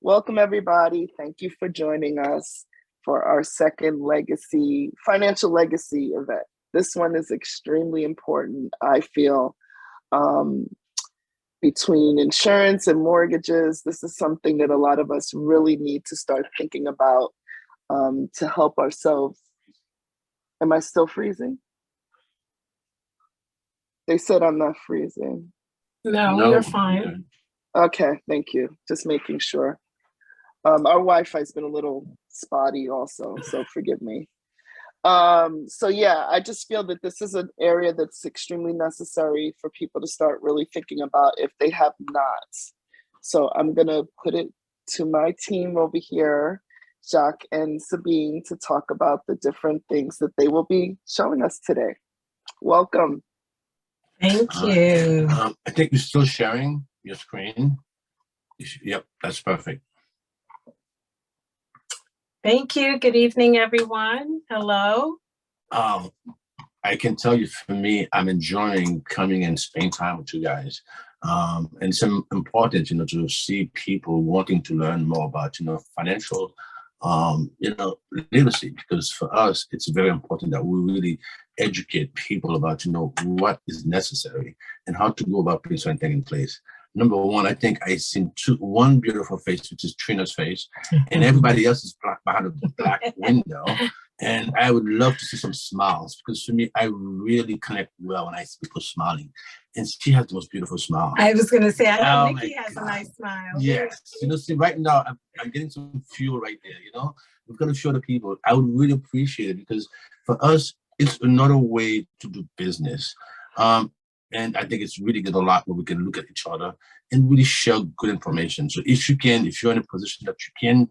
Welcome, everybody. Thank you for joining us for our second financial legacy event. This one is extremely important, I feel, between insurance and mortgages. This is something that a lot of us really need to start thinking about to help ourselves. Am I still freezing? They said I'm not freezing. No, you're fine. Okay, thank you. Just making sure. Our Wi-Fi has been a little spotty also, so forgive me. So yeah, I just feel that this is an area that's extremely necessary for people to start really thinking about if they have not. So I'm gonna put it to my team over here, Jacques and Sabine, to talk about the different things that they will be showing us today. Welcome. Thank you. I think you're still sharing your screen. Yep, that's perfect. Thank you. Good evening, everyone. Hello. I can tell you, for me, I'm enjoying coming and spending time with you guys. And it's important, to see people wanting to learn more about, financial, literacy, because for us, it's very important that we really educate people about, what is necessary and how to go about putting something in place. Number one, I think I seen one beautiful face, which is Trina's face, and everybody else is black behind a black window. And I would love to see some smiles, because for me, I really connect well when I see people smiling. And she has the most beautiful smile. I was going to say, I know Nikki has a nice smile. Yes. See, right now, I'm getting some fuel right there, We've got to show the people. I would really appreciate it, because for us, it's another way to do business. And I think it's really good a lot where we can look at each other and really share good information. So if you're in a position that you can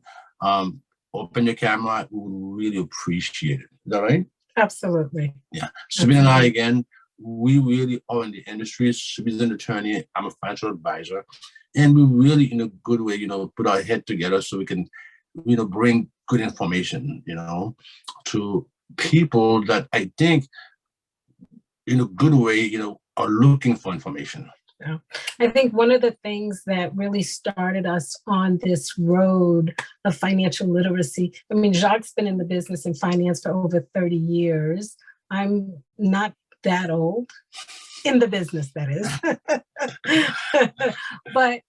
open your camera, we would really appreciate it. Is that right? Absolutely. Yeah. Sabine and I, again, we really are in the industry. Sabine's an attorney. I'm a financial advisor. And we really, in a good way, put our head together so we can, bring good information, to people that I think, in a good way, are looking for information. Yeah. I think one of the things that really started us on this road of financial literacy, Jacques' been in the business in finance for over 30 years. I'm not that old, in the business, that is. But,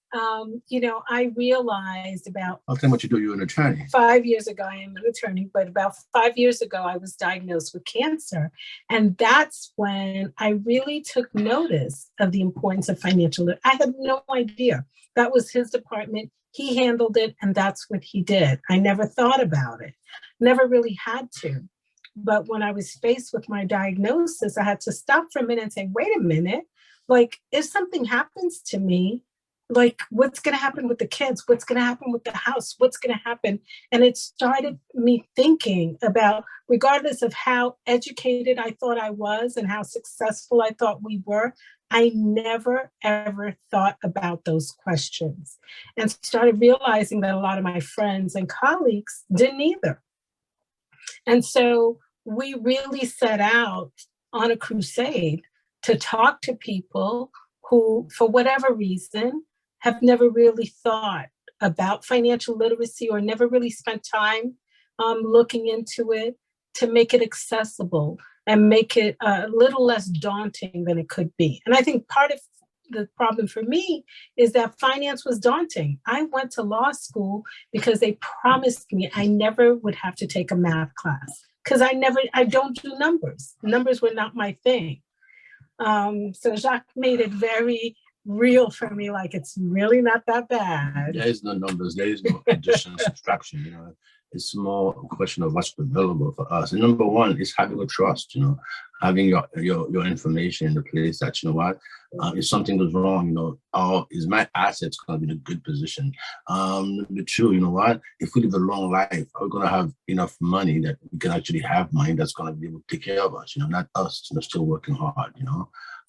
I realized about... I'll tell you what you do, you're an attorney. 5 years ago, I am an attorney, but about 5 years ago, I was diagnosed with cancer. And that's when I really took notice of the importance of financial literacy. I had no idea. That was his department. He handled it, and that's what he did. I never thought about it, never really had to. But when I was faced with my diagnosis, I had to stop for a minute and say, wait a minute, if something happens to me, what's going to happen with the kids? What's going to happen with the house? What's going to happen? And it started me thinking about, regardless of how educated I thought I was and how successful I thought we were, I never, ever thought about those questions, and started realizing that a lot of my friends and colleagues didn't either. And so we really set out on a crusade to talk to people who, for whatever reason, have never really thought about financial literacy or never really spent time looking into it, to make it accessible and make it a little less daunting than it could be. And I think part of the problem for me is that finance was daunting. I went to law school because they promised me I never would have to take a math class, because I don't do numbers. Numbers were not my thing. So Jacques made it very real for me, it's really not that bad. There is no numbers, there is no addition, subtraction, It's more a question of what's available for us. And number one is having a trust, having your information in the place that, if something goes wrong, is my assets going to be in a good position? Number two, if we live a long life, are we going to have enough money that we can actually have money that's going to be able to take care of us, not us, still working hard,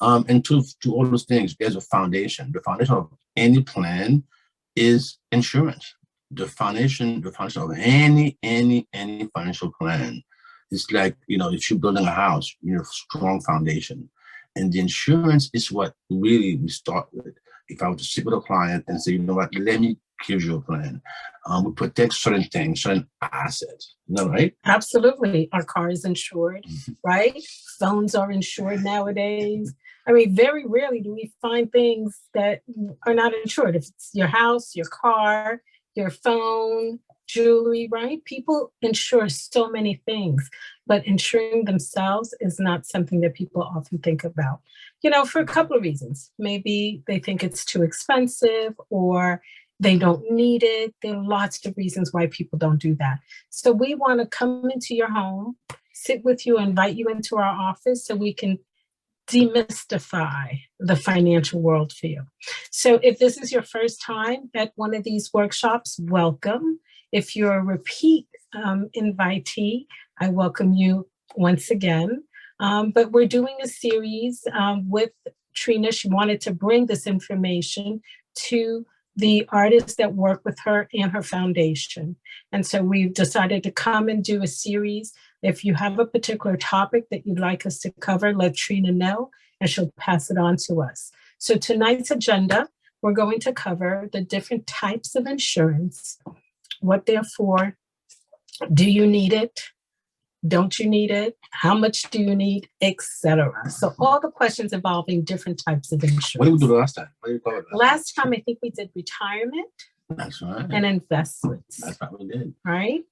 And to all those things, there's a foundation. The foundation of any plan is insurance. The foundation of any financial plan is if you're building a house, strong foundation. And the insurance is what really we start with. If I were to sit with a client and say, let me gives you a plan. We protect certain things, certain assets. Is that right? Absolutely. Our car is insured, right? Phones are insured nowadays. I mean, very rarely do we find things that are not insured. If it's your house, your car, your phone, jewelry, right? People insure so many things, but insuring themselves is not something that people often think about, for a couple of reasons. Maybe they think it's too expensive or they don't need it. There are lots of reasons why people don't do that. So we want to come into your home, sit with you, invite you into our office so we can demystify the financial world for you. So if this is your first time at one of these workshops, welcome. If you're a repeat invitee, I welcome you once again. But we're doing a series with Trina. She wanted to bring this information to the artists that work with her and her foundation. And so we've decided to come and do a series. If you have a particular topic that you'd like us to cover, let Trina know and she'll pass it on to us. So tonight's agenda, we're going to cover the different types of insurance, what they're for, do you need it, don't you need it, how much do you need, etc. So all the questions involving different types of insurance. What did we do last time? What did we cover last time? I think we did retirement. That's right. And investments. That's what we did. Right?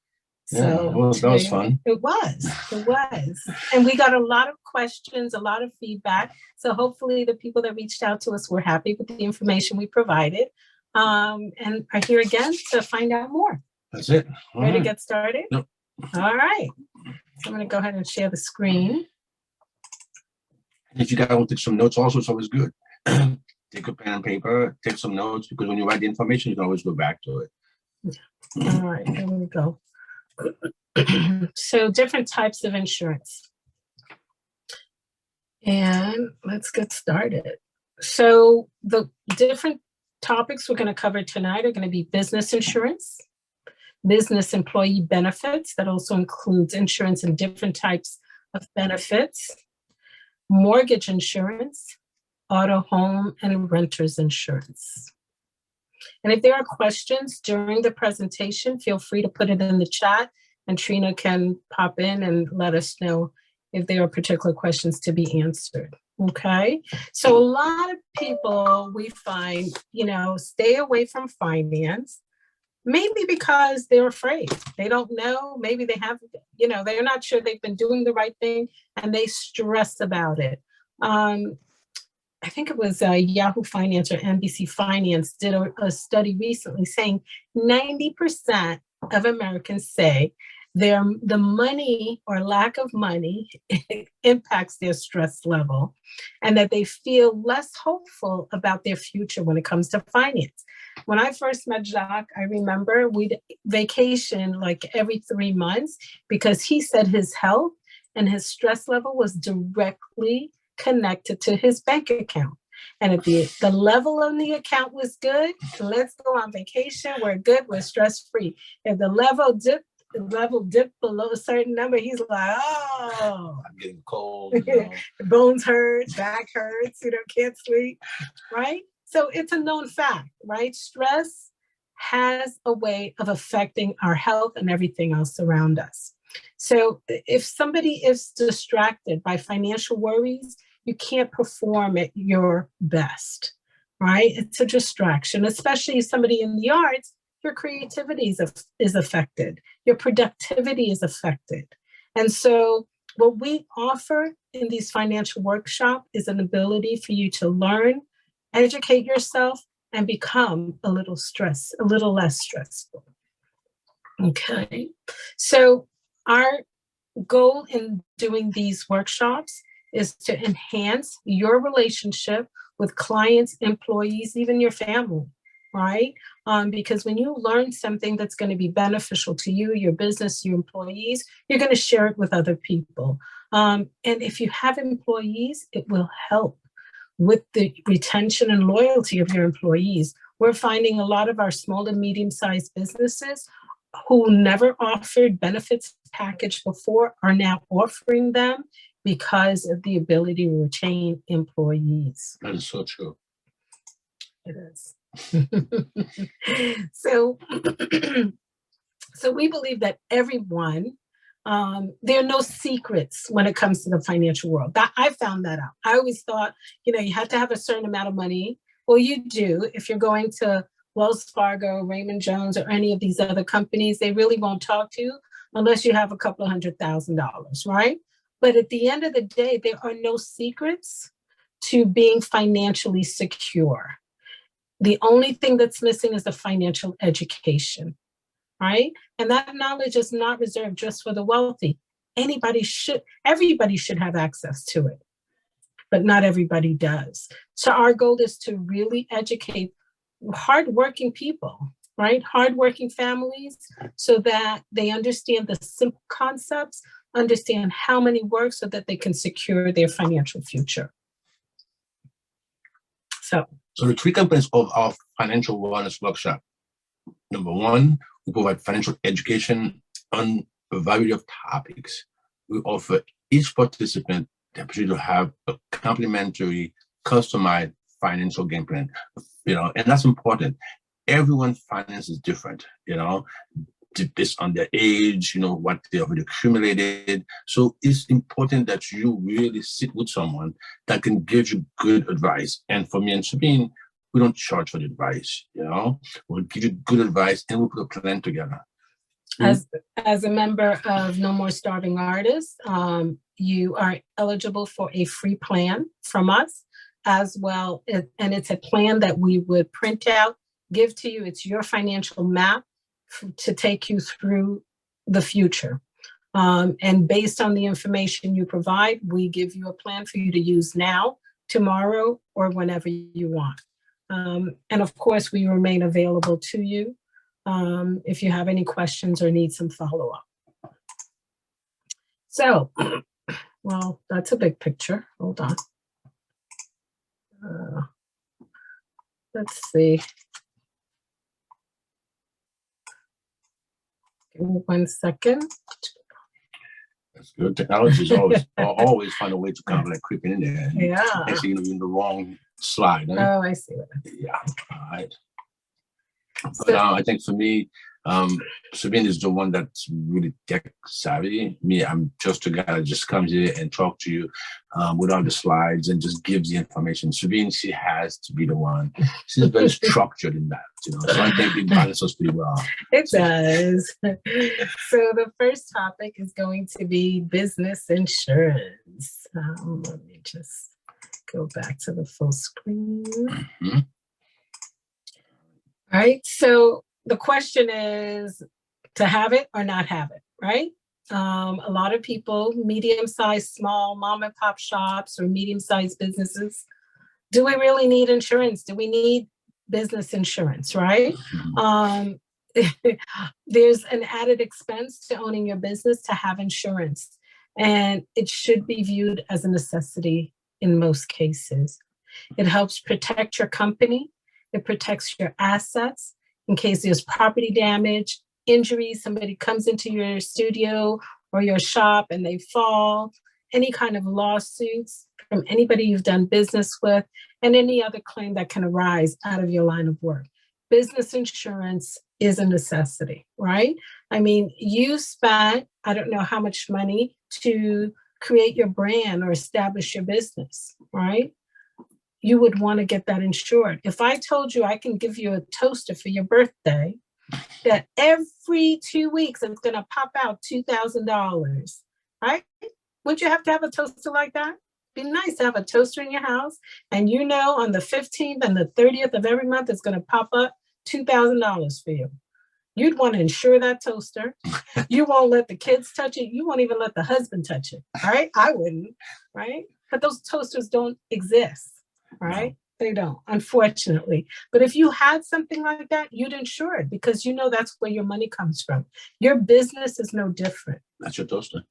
Yeah, So that was fun. It was. And we got a lot of questions, a lot of feedback. So hopefully the people that reached out to us were happy with the information we provided and are here again to find out more. That's it. Ready to get started? Yep. All right. So I'm going to go ahead and share the screen. And if you guys want to take some notes also, it's always good. Take a pen and paper, take some notes, because when you write the information, you can always go back to it. All right, here we go. So different types of insurance. And let's get started. So the different topics we're going to cover tonight are going to be business insurance, business employee benefits, that also includes insurance and different types of benefits, mortgage insurance, auto, home, and renter's insurance. And if there are questions during the presentation, feel free to put it in the chat and Trina can pop in and let us know if there are particular questions to be answered. Okay, so a lot of people we find, stay away from finance, maybe because they're afraid. They don't know, maybe they have, they're not sure they've been doing the right thing and they stress about it. I think it was Yahoo Finance or NBC Finance did a study recently saying 90% of Americans say the money or lack of money impacts their stress level and that they feel less hopeful about their future when it comes to finance. When I first met Jacques, I remember we'd vacation like every 3 months because he said his health and his stress level was directly connected to his bank account. And if the level on the account was good, let's go on vacation. We're good. We're stress-free. If the level dipped below a certain number, he's like, oh, I'm getting cold. Bones hurt, back hurts, can't sleep, right? So it's a known fact, right? Stress has a way of affecting our health and everything else around us. So if somebody is distracted by financial worries, you can't perform at your best, right? It's a distraction, especially somebody in the arts, your creativity is affected. Your productivity is affected. And so what we offer in these financial workshops is an ability for you to learn, educate yourself, and become a little less stressful. Okay, so our goal in doing these workshops is to enhance your relationship with clients, employees, even your family, right? Because when you learn something that's going to be beneficial to you, your business, your employees, you're going to share it with other people. And if you have employees, it will help with the retention and loyalty of your employees. We're finding a lot of our small and medium-sized businesses who never offered benefits package before are now offering them because of the ability to retain employees. That is so true. It is. So, so we believe that everyone, there are no secrets when it comes to the financial world. That I found that out. I always thought, you had to have a certain amount of money. Well, you do. If you're going to Wells Fargo, Raymond Jones, or any of these other companies, they really won't talk to you unless you have a couple of $100,000, right? But at the end of the day, there are no secrets to being financially secure. The only thing that's missing is the financial education, right? And that knowledge is not reserved just for the wealthy. Everybody should have access to it, but not everybody does. So our goal is to really educate hardworking people, right? Hardworking families, so that they understand the simple concepts, understand how money works, so that they can secure their financial future. So the three components of our financial wellness workshop. Number one, we provide financial education on a variety of topics. We offer each participant the opportunity to have a complimentary, customized financial game plan, and that's important. Everyone's finance is different, based on their age, what they have accumulated. So it's important that you really sit with someone that can give you good advice. And for me and Sabine, we don't charge for the advice, we'll give you good advice and we'll put a plan together. As a member of No More Starving Artists, you are eligible for a free plan from us as well. And it's a plan that we would print out, give to you. It's your financial map to take you through the future. And based on the information you provide, we give you a plan for you to use now, tomorrow, or whenever you want. And of course, we remain available to you if you have any questions or need some follow-up. So, well, that's a big picture. Hold on. Let's see. Give me 1 second. That's good. Technology is always find a way to kind of like creep in there. Yeah. Actually, you're in the wrong slide. Oh, I see what Yeah. All right. But I think for me, Sabine is the one that's really tech savvy. Me, I'm just a guy that just comes here and talk to you without the slides and just gives the information. Sabine, she has to be the one. She's very structured in that, So I think it balances us pretty well. It does. So the first topic is going to be business insurance. Let me just go back to the full screen. Mm-hmm. All right. So the question is to have it or not have it, right? A lot of people, medium-sized, small mom and pop shops or medium-sized businesses, do we really need insurance? Do we need business insurance, right? There's an added expense to owning your business to have insurance, and it should be viewed as a necessity in most cases. It helps protect your company. It protects your assets in case there's property damage, injuries, somebody comes into your studio or your shop and they fall, any kind of lawsuits from anybody you've done business with, and any other claim that can arise out of your line of work. Business insurance is a necessity, right? I mean, you spent, I don't know how much money to create your brand or establish your business, right? You would want to get that insured. If I told you I can give you a toaster for your birthday, that every 2 weeks it's going to pop out $2,000, right? Wouldn't you have to have a toaster like that? It'd be nice to have a toaster in your house, and on the 15th and the 30th of every month, it's going to pop up $2,000 for you. You'd want to insure that toaster. You won't let the kids touch it. You won't even let the husband touch it, right? I wouldn't, right? But those toasters don't exist. Right? No. They don't, unfortunately. But if you had something like that, you'd insure it because that's where your money comes from. Your business is no different. That's your toaster.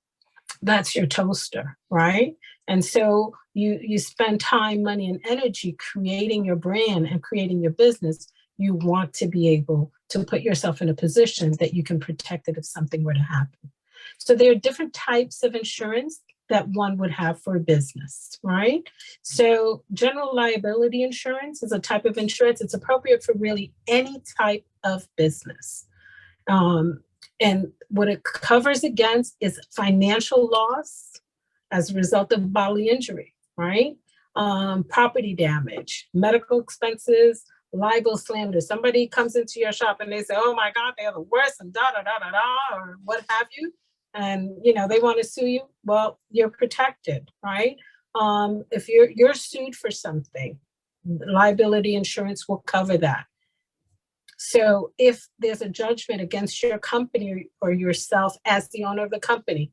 That's your toaster, right? And so you spend time, money, and energy creating your brand and creating your business. You want to be able to put yourself in a position that you can protect it if something were to happen. So there are different types of insurance that one would have for a business, right? So general liability insurance is a type of insurance. It's appropriate for really any type of business. And what it covers against is financial loss as a result of bodily injury, right? Property damage, medical expenses, libel, slander. Somebody comes into your shop and they say, oh my God, they're the worst, and da da da da da, or what have you. And they want to sue you. Well, you're protected, right? If you're sued for something, liability insurance will cover that. So if there's a judgment against your company or yourself as the owner of the company,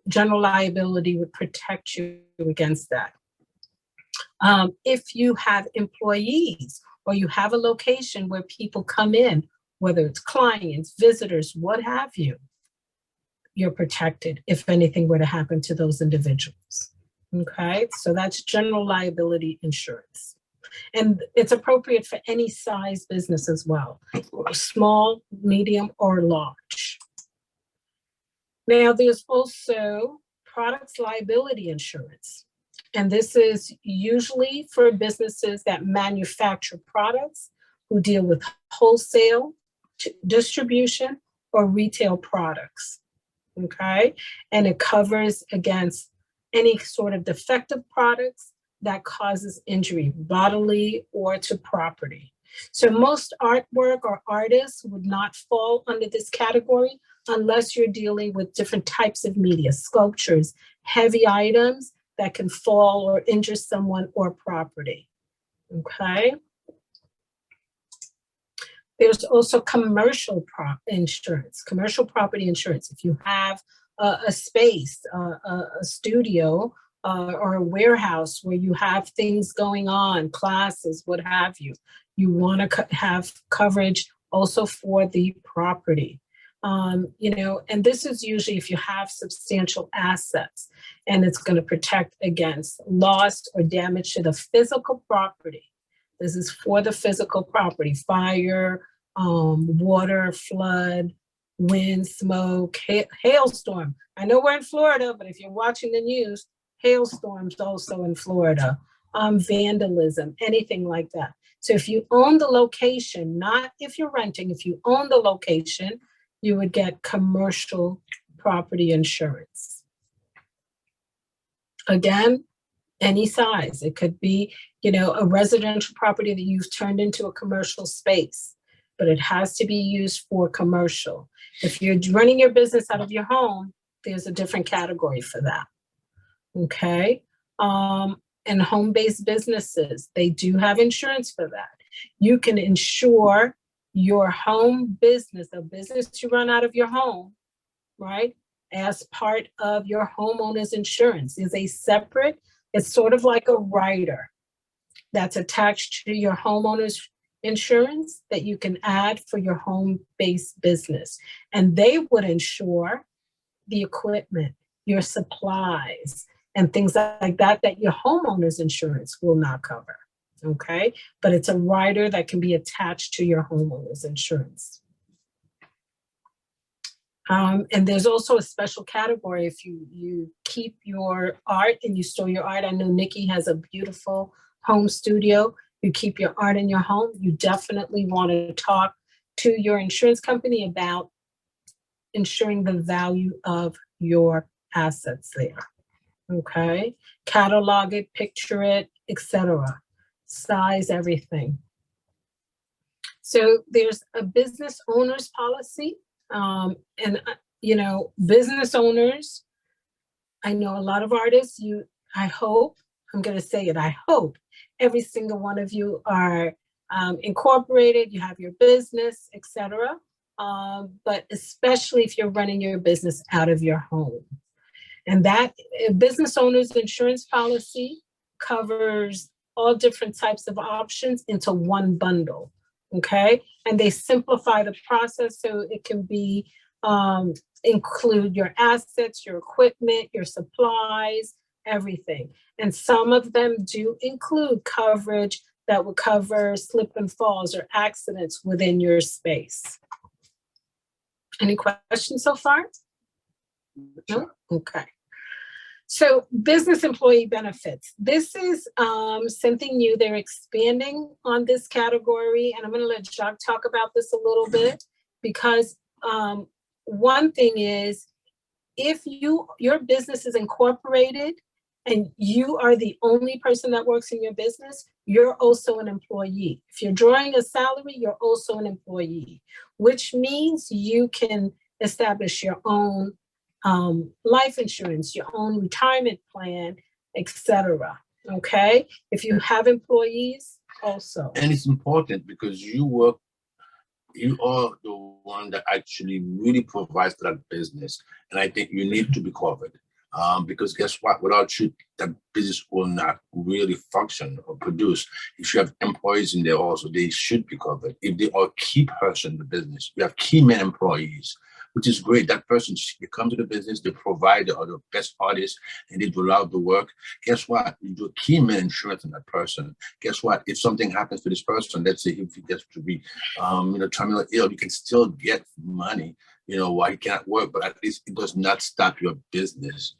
general liability would protect you against that. If you have employees or you have a location where people come in, whether it's clients, visitors, what have you, you're protected if anything were to happen to those individuals. Okay, so that's general liability insurance. And it's appropriate for any size business as well, small, medium, or large. Now, there's also products liability insurance. And this is usually for businesses that manufacture products, who deal with wholesale, distribution, or retail products. Okay, and it covers against any sort of defective products that causes injury, bodily or to property. So most artwork or artists would not fall under this category unless you're dealing with different types of media, sculptures, heavy items that can fall or injure someone or property. Okay. There's also commercial insurance, commercial property insurance. If you have a space, a studio, or a warehouse where you have things going on, classes, what have you, you want to have coverage also for the property. And this is usually if you have substantial assets, and it's going to protect against loss or damage to the physical property. This is for the physical property: fire, water, flood, wind, smoke, hailstorm. I know we're in Florida, but if you're watching the news, hailstorms also in Florida, vandalism, anything like that. So if you own the location, not if you're renting, if you own the location, you would get commercial property insurance. Again, any size. It could be, a residential property that you've turned into a commercial space, but it has to be used for commercial. If you're running your business out of your home, there's a different category for that. Okay. And home-based businesses, they do have insurance for that. You can insure your home business, a business you run out of your home, right, as part of your homeowner's insurance. Is a separate, it's sort of like a rider that's attached to your homeowner's insurance that you can add for your home-based business. And they would insure the equipment, your supplies, and things like that your homeowner's insurance will not cover. Okay, but it's a rider that can be attached to your homeowner's insurance. And there's also a special category if you keep your art and you store your art. I know Nikki has a beautiful home studio. You keep your art in your home. You definitely want to talk to your insurance company about ensuring the value of your assets there. Okay, catalog it, picture it, etc. Size everything. So there's a business owner's policy. Business owners, I know a lot of artists, I hope every single one of you are incorporated, you have your business, etc. But especially if you're running your business out of your home. And that business owner's insurance policy covers all different types of options into one bundle, okay? And they simplify the process so it can be, include your assets, your equipment, your supplies, everything. And some of them do include coverage that will cover slip and falls or accidents within your space. Any questions so far? No? Okay. So business employee benefits. This is something new. They're expanding on this category, and I'm going to let Jacques talk about this a little bit, because one thing is, if your business is incorporated and you are the only person that works in your business, you're also an employee. If you're drawing a salary, you're also an employee, which means you can establish your own life insurance, your own retirement plan, etc. Okay, if you have employees, also. And it's important because you are the one that actually really provides for that business, and I think you need to be covered. Because guess what? Without you, that business will not really function or produce. If you have employees in there also, they should be covered. If they are key person in the business, you have key man employees, which is great. That person, they come to the business, they provide the best artists, and they do a lot of the work. Guess what? You do a key man insurance on that person. Guess what? If something happens to this person, let's say if he gets to be, terminally ill, you can still get money, while he can't work, but at least it does not stop your business,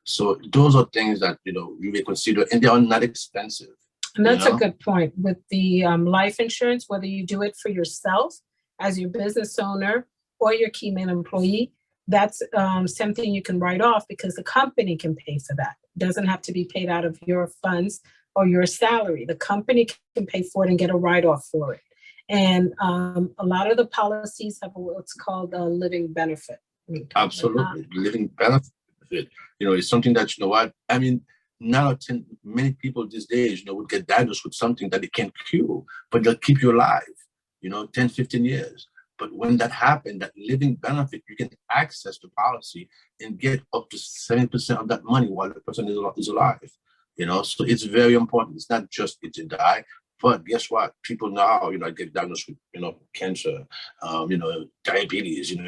So those are things that, you may consider, and they are not expensive. And that's a good point with the life insurance, whether you do it for yourself as your business owner or your key man employee, that's something you can write off because the company can pay for that. It doesn't have to be paid out of your funds or your salary. The company can pay for it and get a write-off for it. And a lot of the policies have what's called a living benefit. Absolutely. Living benefit. It's something that, I mean, many people these days, would get diagnosed with something that they can't cure, but they'll keep you alive, 10, 15 years. But when that happened, that living benefit, you can access the policy and get up to 70% of that money while the person is alive. So it's very important. It's not just to die. But guess what? People now, get diagnosed with, cancer, diabetes, and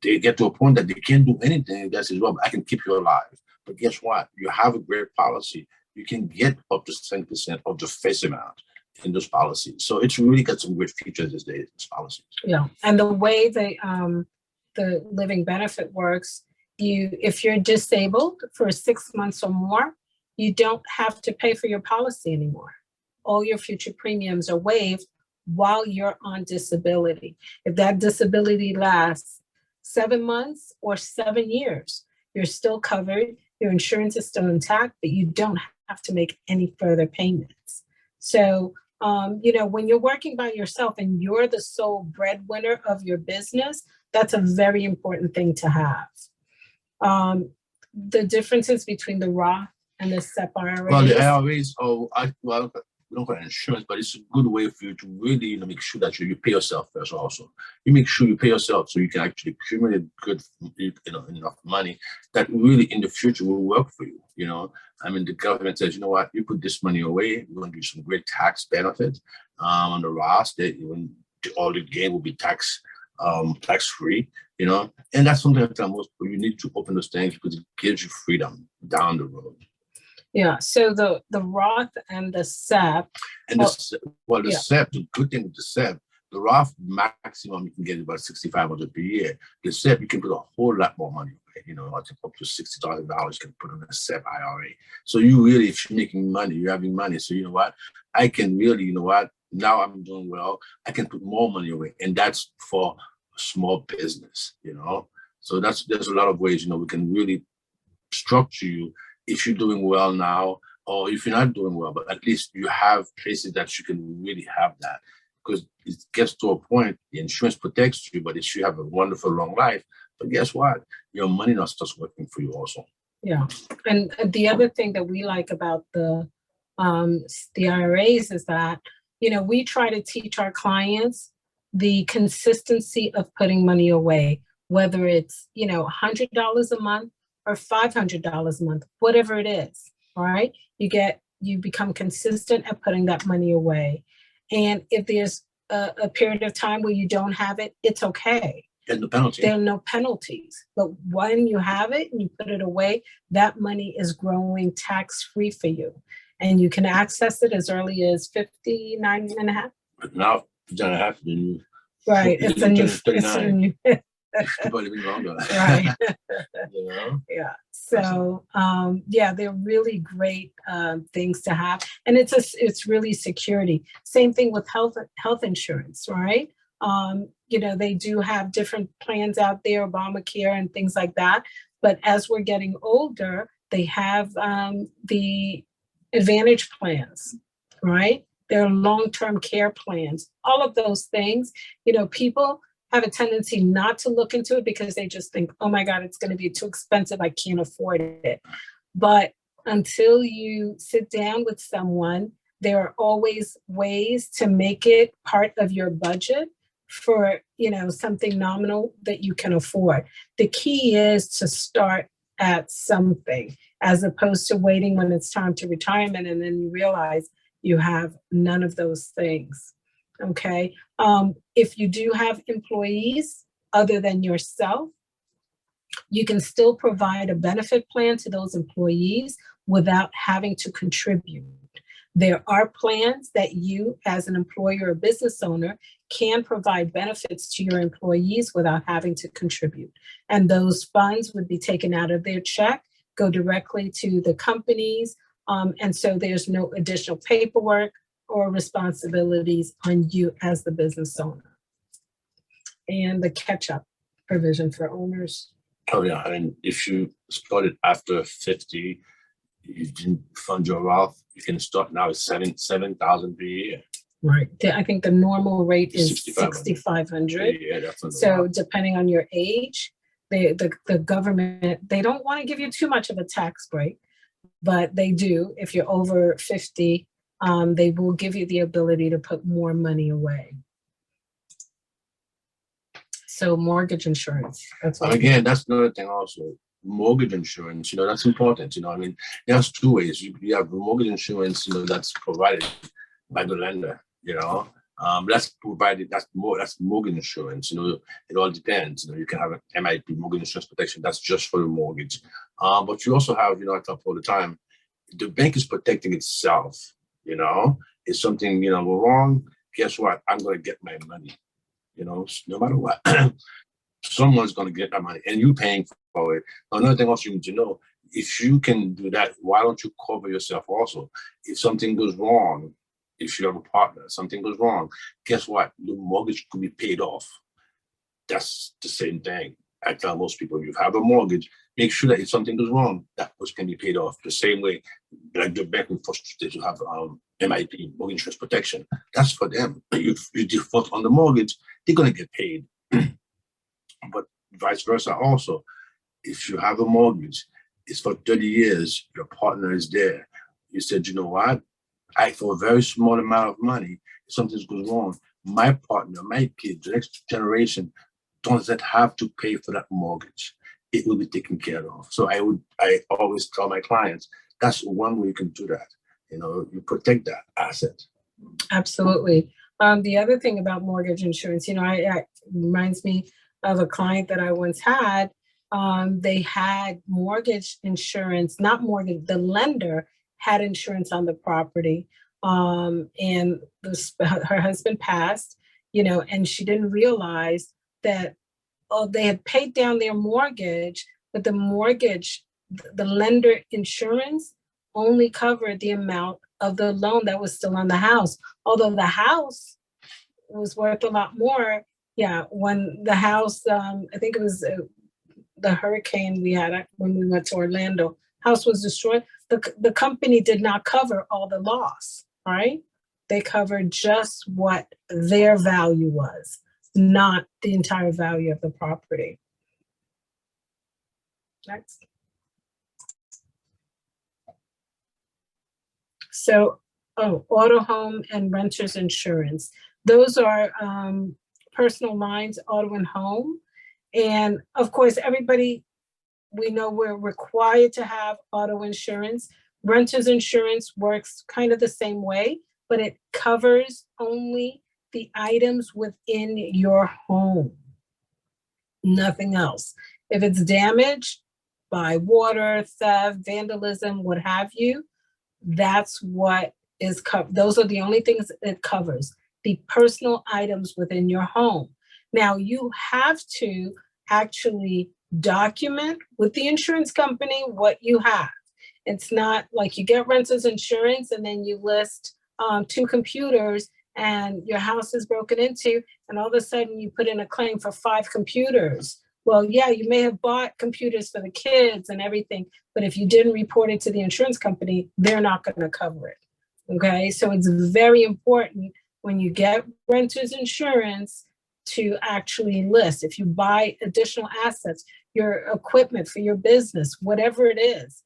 they get to a point that they can't do anything. That says, well, I can keep you alive. But guess what? You have a great policy. You can get up to 70% of the face amount in those policies. So it's really got some great features these days, these policies. Yeah, and the way the living benefit works, if you're disabled for 6 months or more, you don't have to pay for your policy anymore. All your future premiums are waived while you're on disability. If that disability lasts 7 months or 7 years, you're still covered. Your insurance is still intact, but you don't have to make any further payments. So, when you're working by yourself and you're the sole breadwinner of your business, that's a very important thing to have. The differences between the Roth and the SEP IRAs. Well, the IRAs, we don't call it insurance, but it's a good way for you to really make sure that you pay yourself first also. You make sure you pay yourself so you can actually accumulate good, enough money that really in the future will work for you. I mean, the government says, you put this money away, we're going to do some great tax benefits on the Roth. All the gain will be tax-free, and that's something that most people, you need to open those things because it gives you the down the road. Yeah, so the Roth and the SEP. And SEP, the good thing with the SEP, the Roth maximum you can get about $6,500 per year. The SEP, you can put a whole lot more money away. I think up to $60,000 you can put on a SEP IRA. So you really, if you're making money, you're having money. So you know what? I can really, now I'm doing well. I can put more money away, and that's for a small business. So there's a lot of ways. We can really structure you. If you're doing well now, or if you're not doing well, but at least you have places that you can really have that. Because it gets to a point, the insurance protects you, but it should have a wonderful long life. But guess what? Your money now starts working for you also. Yeah. And the other thing that we like about the IRAs is that, we try to teach our clients the consistency of putting money away, whether it's, $100 a month or $500 a month, whatever it is, all right? You become consistent at putting that money away. And if there's a period of time where you don't have it, it's okay. There's no penalty. There are no penalties. But when you have it and you put it away, that money is growing tax-free for you. And you can access it as early as 59 and a half. But now, 59 and a half, then you... Right, it's a new... People are living longer. Right. You know? Yeah. So yeah, they're really great things to have, and it's really security. Same thing with health insurance, right? You know, they do have different plans out there, Obamacare and things like that. But as we're getting older, they have the Advantage plans, right? There are long-term care plans. All of those things, you know, people have a tendency not to look into it because they just think, oh my God, it's going to be too expensive. I can't afford it. But until you sit down with someone, there are always ways to make it part of your budget for, you know, something nominal that you can afford. The key is to start at something as opposed to waiting when it's time to retirement and then you realize you have none of those things. Okay. If you do have employees other than yourself, you can still provide a benefit plan to those employees without having to contribute. There are plans that you, as an employer or business owner, can provide benefits to your employees without having to contribute. And those funds would be taken out of their check, go directly to the companies. And so there's no additional paperwork or responsibilities on you as the business owner. And the catch-up provision for owners. Oh yeah, and if you started after 50, you didn't fund your wealth, you can start now at 7,000 per year. Right. I think the normal rate is 6,500. Yeah, that's so depending on your age, the government, they don't want to give you too much of a tax break, but they do. If you're over 50, they will give you the ability to put more money away. So mortgage insurance. That's what again, that's another thing also. Mortgage insurance, you know, that's important. You know, I mean, there's two ways. You have mortgage insurance, you know, that's provided by the lender, you know. That's provided, that's mortgage insurance, you know, it all depends. You know, you can have an MIP, mortgage insurance protection, that's just for the mortgage. But you also have, you know, I talk all the time, the bank is protecting itself, you know. If something, you know, go wrong, guess what? I'm going to get my money, you know, no matter what. Someone's going to get that money and you're paying for it. Another thing also you need to know, if you can do that, why don't you cover yourself also? If something goes wrong, if you have a partner, something goes wrong, guess what? The mortgage could be paid off. That's the same thing. I tell most people, if you have a mortgage, make sure that if something goes wrong, that which can be paid off. The same way, like the bank will force you to have MIP, mortgage insurance protection. That's for them. If you default on the mortgage, they're going to get paid. But vice versa also, if you have a mortgage, it's for 30 years, your partner is there. You said, you know what? For a very small amount of money, if something goes wrong, my partner, my kids, the next generation doesn't have to pay for that mortgage. It will be taken care of. So I always tell my clients, that's one way you can do that. You know, you protect that asset. Absolutely. The other thing about mortgage insurance, you know, it reminds me of a client that I once had. They had mortgage insurance, not mortgage, the lender had insurance on the property. And her husband passed, you know, and she didn't realize that, they had paid down their mortgage, but the mortgage, the lender insurance only covered the amount of the loan that was still on the house. Although the house was worth a lot more. Yeah, when the house, I think it was the hurricane we had when we went to Orlando, house was destroyed. The company did not cover all the loss, right? They covered just what their value was, not the entire value of the property. Next. So, auto, home, and renters insurance. Those are personal lines, auto and home. And of course, everybody, we know we're required to have auto insurance. Renters insurance works kind of the same way, but it covers only the items within your home, nothing else. If it's damaged by water, theft, vandalism, what have you, that's what is covered. Those are the only things it covers, the personal items within your home. Now, you have to actually document with the insurance company what you have. It's not like you get renter's insurance and then you list 2 computers and your house is broken into, and all of a sudden you put in a claim for 5 computers. Well, yeah, you may have bought computers for the kids and everything, but if you didn't report it to the insurance company, they're not going to cover it. Okay, so it's very important when you get renter's insurance to actually list. If you buy additional assets, your equipment for your business, whatever it is,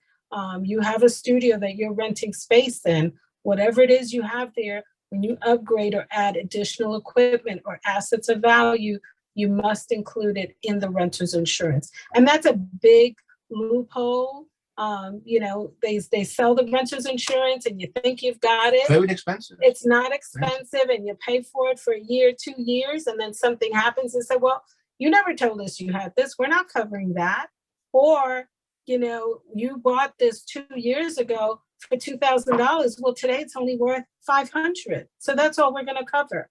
you have a studio that you're renting space in, whatever it is you have there, when you upgrade or add additional equipment or assets of value, you must include it in the renter's insurance. And that's a big loophole. They sell the renter's insurance and you think you've got it. Very expensive. It's not expensive, and you pay for it for a year, 2 years, and then something happens and say, well, you never told us you had this. We're not covering that. Or, you bought this 2 years ago for $2,000. Well, today it's only worth $500. So that's all we're going to cover,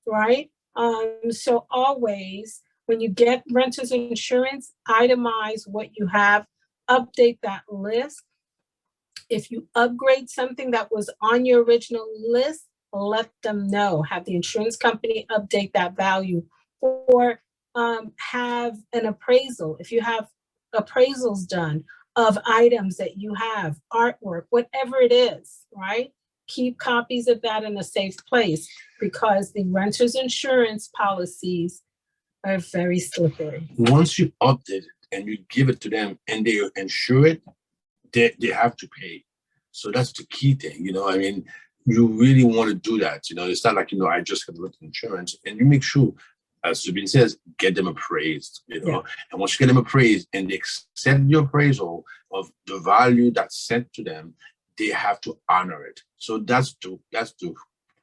right? So always, when you get renter's insurance, itemize what you have, update that list. If you upgrade something that was on your original list, let them know. Have the insurance company update that value, or have an appraisal. If you have appraisals done of items that you have, artwork, whatever it is, right? Keep copies of that in a safe place, because the renter's insurance policies are very slippery. Once you update it and you give it to them and they insure it, they have to pay. So that's the key thing, you really want to do that. It's not like, I just got the insurance, and you make sure, as Subin says, get them appraised, Yeah. And once you get them appraised and they accept your appraisal of the value that's sent to them, they have to honor it. So that's the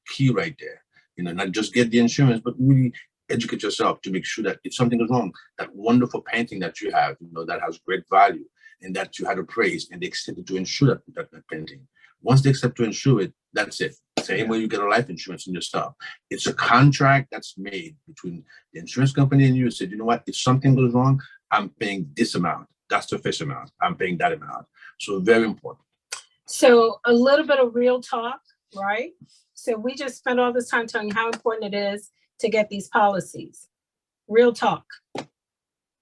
key right there. Not just get the insurance, but really educate yourself to make sure that if something is wrong, that wonderful painting that you have, that has great value and that you had appraised, and they accepted to insure that painting. Once they accept to insure it, that's it. Same way you get a life insurance in your stuff. It's a contract that's made between the insurance company and you. Said, you know what, if something goes wrong, I'm paying this amount. That's the fixed amount. I'm paying that amount. So very important. So a little bit of real talk, right? So we just spent all this time telling you how important it is to get these policies. Real talk.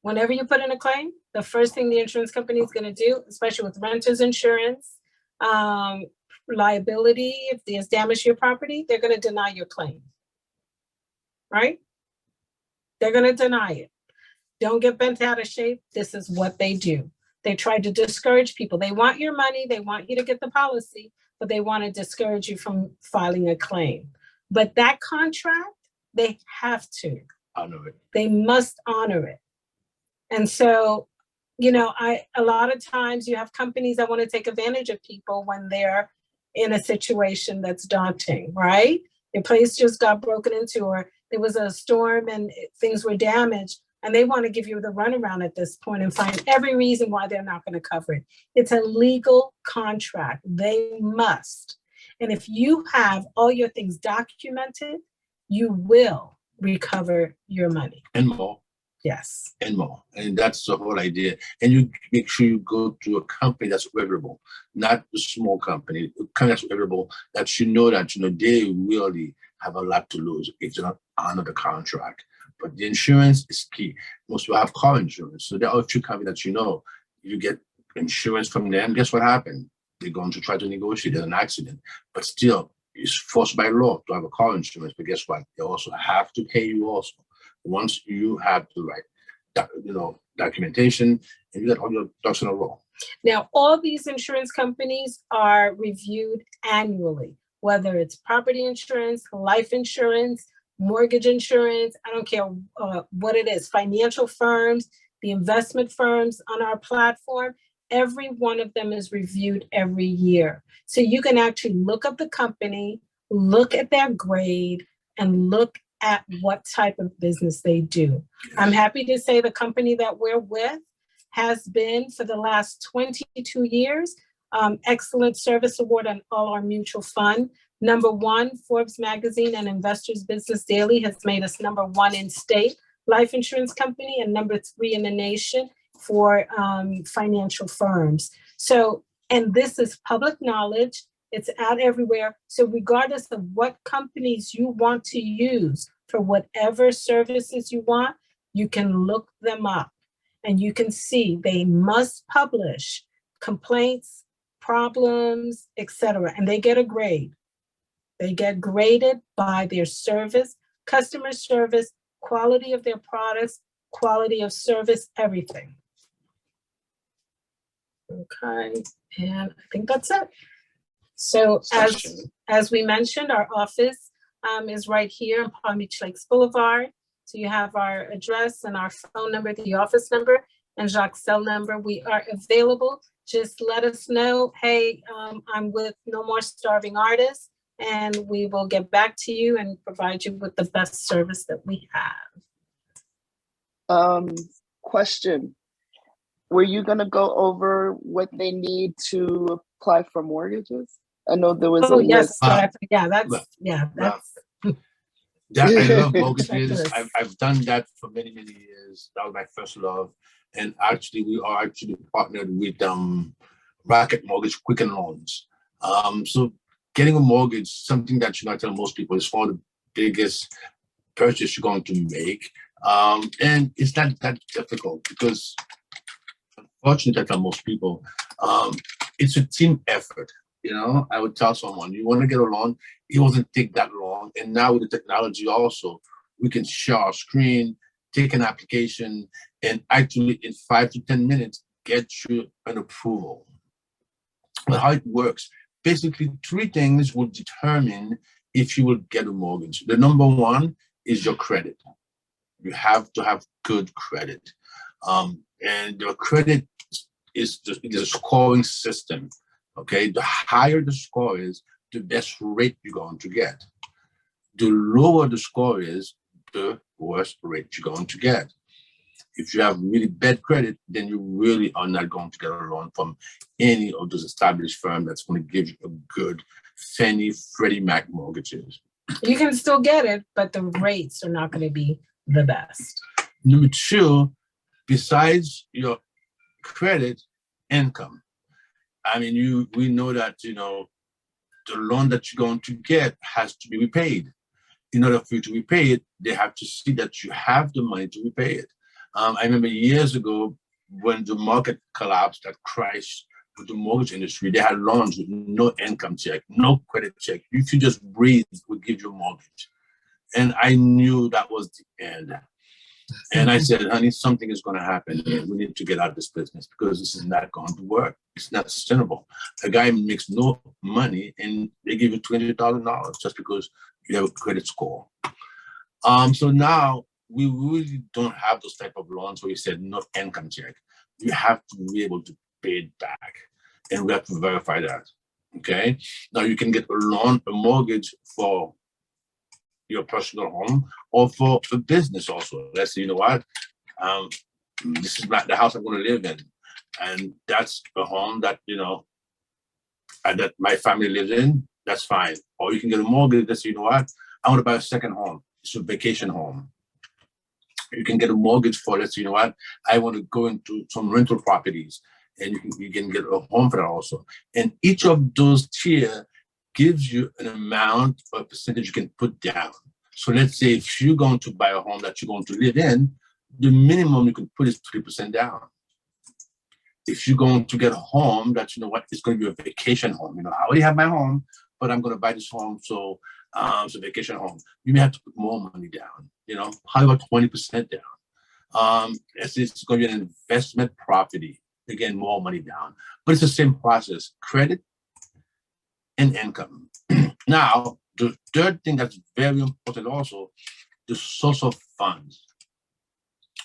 Whenever you put in a claim, the first thing the insurance company is going to do, especially with renter's insurance, liability, if there's damage to your property, they're going to deny your claim, right? They're going to deny it. Don't get bent out of shape. This is what they do. They try to discourage people. They want your money. They want you to get the policy, but they want to discourage you from filing a claim. But that contract, they have to honor it. They must honor it. And so, a lot of times you have companies that want to take advantage of people when they're in a situation that's daunting, right? Your place just got broken into, or there was a storm and things were damaged, and they want to give you the runaround at this point and find every reason why they're not going to cover it. It's a legal contract. They must. And if you have all your things documented, you will recover your money. And more. Yes. And more. And that's the whole idea. And you make sure you go to a company that's reputable, not a small company, a company that's reputable, that they really have a lot to lose if they don't honor the contract. But the insurance is key. Most people have car insurance. So there are a few companies that you get insurance from them. Guess what happened? They're going to try to negotiate. There's an accident. But still, it's forced by law to have a car insurance. But guess what? They also have to pay you also. Once you have the right, documentation, and you got all your ducks in a row. Now, all these insurance companies are reviewed annually, whether it's property insurance, life insurance, mortgage insurance, I don't care what it is, financial firms, the investment firms on our platform, every one of them is reviewed every year. So you can actually look up the company, look at their grade, and look at what type of business they do. I'm happy to say the company that we're with has been for the last 22 years, Excellent Service Award on all our mutual fund. #1, Forbes Magazine and Investors Business Daily has made us #1 in state life insurance company and number 3 in the nation for financial firms. So, and this is public knowledge. It's out everywhere. So regardless of what companies you want to use for whatever services you want, you can look them up and you can see they must publish complaints, problems, etc. And they get a grade. They get graded by their service, customer service, quality of their products, quality of service, everything. Okay, and I think that's it. So as we mentioned, our office is right here on Palm Beach Lakes Boulevard. So you have our address and our phone number, the office number, and Jacques' cell number. We are available. Just let us know, hey, I'm with No More Starving Artists, and we will get back to you and provide you with the best service that we have. Question. Were you going to go over what they need to apply for mortgages? I know there was a list. That's I love mortgages. I've done that for many, many years. That was my first love. And actually, we are actually partnered with Rocket Mortgage Quicken Loans. So getting a mortgage, something that I tell most people is for the biggest purchase you're going to make. And it's not that difficult because, unfortunately, I tell most people, it's a team effort. I would tell someone, you want to get a loan, it doesn't take that long. And now with the technology also, we can share our screen, take an application, and actually in 5 to 10 minutes, get you an approval. But how it works, basically 3 things will determine if you will get a mortgage. The number 1 is your credit. You have to have good credit. And your credit is a scoring system. Okay, the higher the score is, the best rate you're going to get. The lower the score is, the worst rate you're going to get. If you have really bad credit, then you really are not going to get a loan from any of those established firms that's going to give you a good Fannie, Freddie Mac mortgages. You can still get it, but the rates are not going to be the best. Number 2, besides your credit, income. I mean, we know that, the loan that you're going to get has to be repaid. In order for you to repay it, they have to see that you have the money to repay it. I remember years ago when the market collapsed, that crashed with the mortgage industry, they had loans with no income check, no credit check. If you just breathe, we'll give you a mortgage. And I knew that was the end. And I said, honey, something is going to happen here. We need to get out of this business because this is not going to work. It's not sustainable. A guy makes no money and they give you $20,000 just because you have a credit score. So now we really don't have those type of loans where you said no income check. You have to be able to pay it back. And we have to verify that. Okay. Now you can get a loan, a mortgage for your personal home or for a business also. Let's say, you know what, this is not the house I'm going to live in. And that's a home that, that my family lives in, that's fine. Or you can get a mortgage that say, you know what, I want to buy a second home. It's a vacation home. You can get a mortgage for, let's say, you know what, I want to go into some rental properties and you can get a home for that also. And each of those tiers gives you an amount or percentage you can put down. So let's say if you're going to buy a home that you're going to live in, the minimum you can put is 3% down. If you're going to get a home that, it's going to be a vacation home. I already have my home, but I'm going to buy this home, so it's a vacation home. You may have to put more money down, how about 20% down? It's going to be an investment property. Again, more money down. But it's the same process, credit and income. Now, the third thing that's very important also, the source of funds.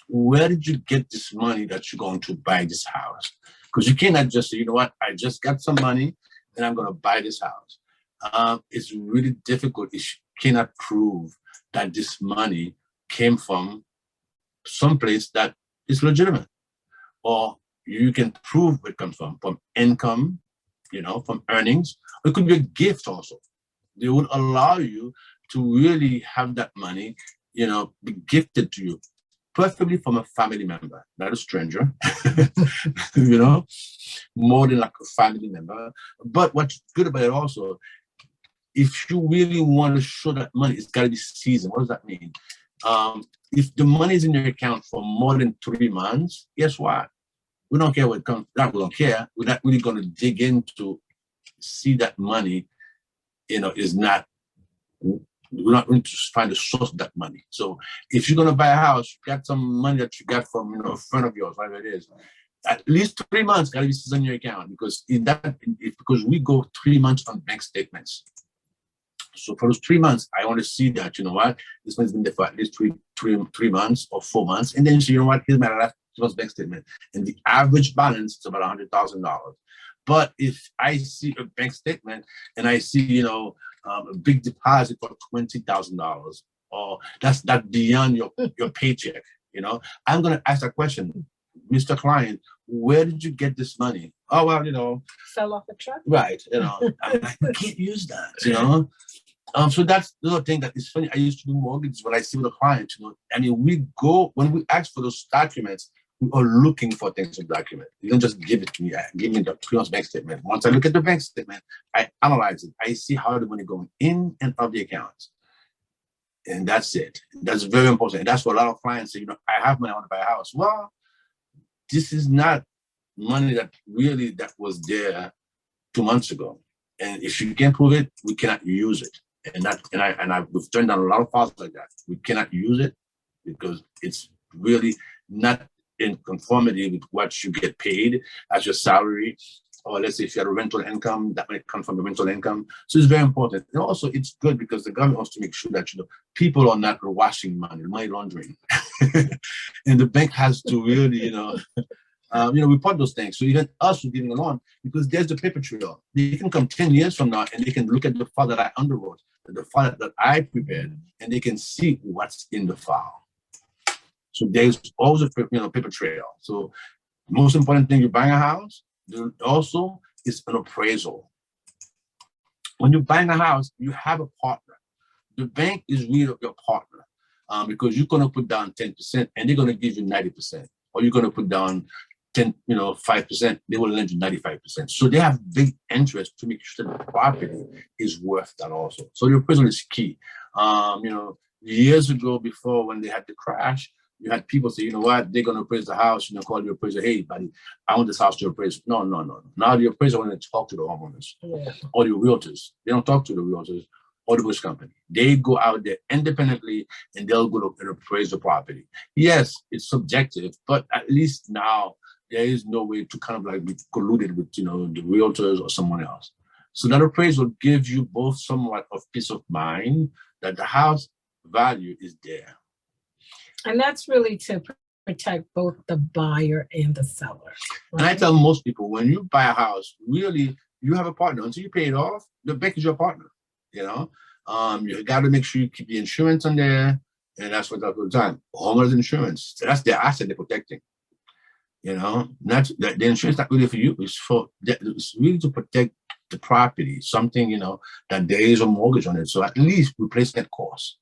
Where did you get this money that you're going to buy this house? Because you cannot just say, you know what, I just got some money and I'm going to buy this house. It's really difficult if you cannot prove that this money came from someplace that is legitimate. Or you can prove it comes from income, from earnings. It could be a gift also. They would allow you to really have that money, be gifted to you. preferably from a family member, not a stranger, you know, more than like a family member. But what's good about it also, if you really want to show that money, it's got to be seasoned. What does that mean? If the money is in your account for more than 3 months, guess what? We don't care what comes. Not we don't care. We're not really going to dig into see that money. You know, is not. We're not going to find the source of that money. So if you're going to buy a house, you got some money that you got from a friend of yours, whatever it is. At least 3 months got to be on your account because because we go 3 months on bank statements. So for those 3 months, I want to see that, you know what, this money's been there for at least three months or 4 months. And then, so you know what, here's my last 2 months bank statement. And the average balance is about $100,000. But if I see a bank statement and I see, a big deposit for $20,000, or that's beyond your paycheck, I'm going to ask that question, Mr. Client, where did you get this money? Oh, well, fell off a truck. Right. I'm like, we can't use that, So that's the other thing that is funny. I used to do mortgages when I see with a client, when we ask for those documents, we are looking for things to document. You don't just give it to me. Give me the 3 months bank statement. Once I look at the bank statement, I analyze it. I see how the money going in and out of the accounts. And that's it. That's very important. And that's what a lot of clients say, I have money, I want to buy a house. Well, this is not money that was there 2 months ago. And if you can't prove it, we cannot use it. We've turned down a lot of files like that. We cannot use it because it's really not in conformity with what you get paid as your salary, or let's say if you have a rental income, that might come from the rental income. So it's very important. And also it's good because the government wants to make sure that people are not washing money laundering. And the bank has to really, report those things. So even us who giving a loan, because there's the paper trail. They can come 10 years from now and they can look at the file that I underwrote, the file that I prepared, and they can see what's in the file. So there's always a paper trail. So the most important thing, you're buying a house, there also is an appraisal. When you're buying a house, you have a partner. The bank is really your partner because you're going to put down 10% and they're going to give you 90%. Or you're going to put down 5%, they will lend you 95%. So they have big interest to make sure the property is worth that also. So the appraisal is key. Years ago, before when they had the crash, you had people say, what, they're going to appraise the house, call the appraiser, hey, buddy, I want this house to appraise. No. Now the appraiser want to talk to the homeowners or the realtors. They don't talk to the realtors or the bush company. They go out there independently and they'll go and appraise the property. Yes, it's subjective, but at least now there is no way to kind of like be colluded with, the realtors or someone else. So that appraisal gives you both somewhat of peace of mind that the house value is there. And that's really to protect both the buyer and the seller. Right? And I tell most people, when you buy a house, really, you have a partner. Until you pay it off, the bank is your partner. You got to make sure you keep the insurance on there. And that's what I do all the time. Homeowners insurance. That's their asset they're protecting. Not the insurance not really for you. It's really to protect the property, something, that there is a mortgage on it. So at least replacement costs.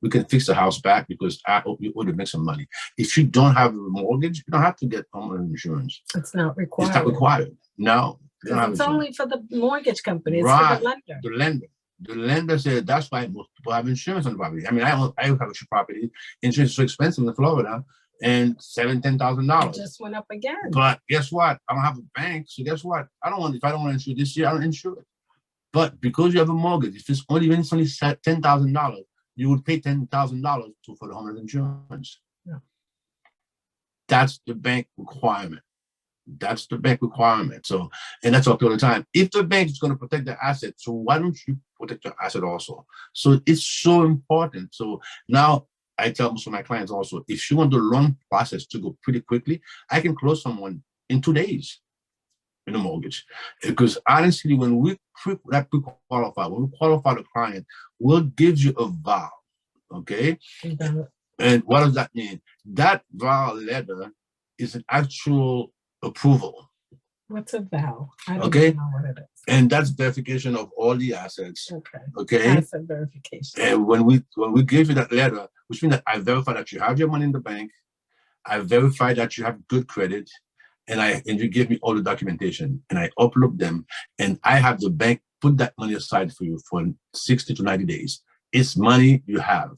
We can fix the house back because you owe to make some money. If you don't have a mortgage, you don't have to get homeowner insurance. It's not required. It's not required. No. It's only for the mortgage company. It's right. for the lender. The lender. The lender said that's why most people have insurance on the property. I have a property. Insurance is so expensive in Florida, and $10,000. It just went up again. But guess what? I don't have a bank, so guess what? If I don't want to insure this year, I don't insure it. But because you have a mortgage, if it's only $10,000, you would pay $10,000 for the homeowner's insurance. Yeah. That's the bank requirement. So, and that's what all the time. If the bank is going to protect the asset, so why don't you protect your asset also? So it's so important. So now I tell most of my clients also, if you want the loan process to go pretty quickly, I can close someone in 2 days in a mortgage. Because honestly, when we qualify the client, we'll give you a vow, okay? Mm-hmm. And what does that mean? That vow letter is an actual approval. What's a vow? I don't know what it is. And that's verification of all the assets. Okay. Asset verification. And when we give you that letter, which means that I verify that you have your money in the bank, I verify that you have good credit, and you give me all the documentation, and I upload them, and I have the bank put that money aside for you for 60 to 90 days. It's money you have.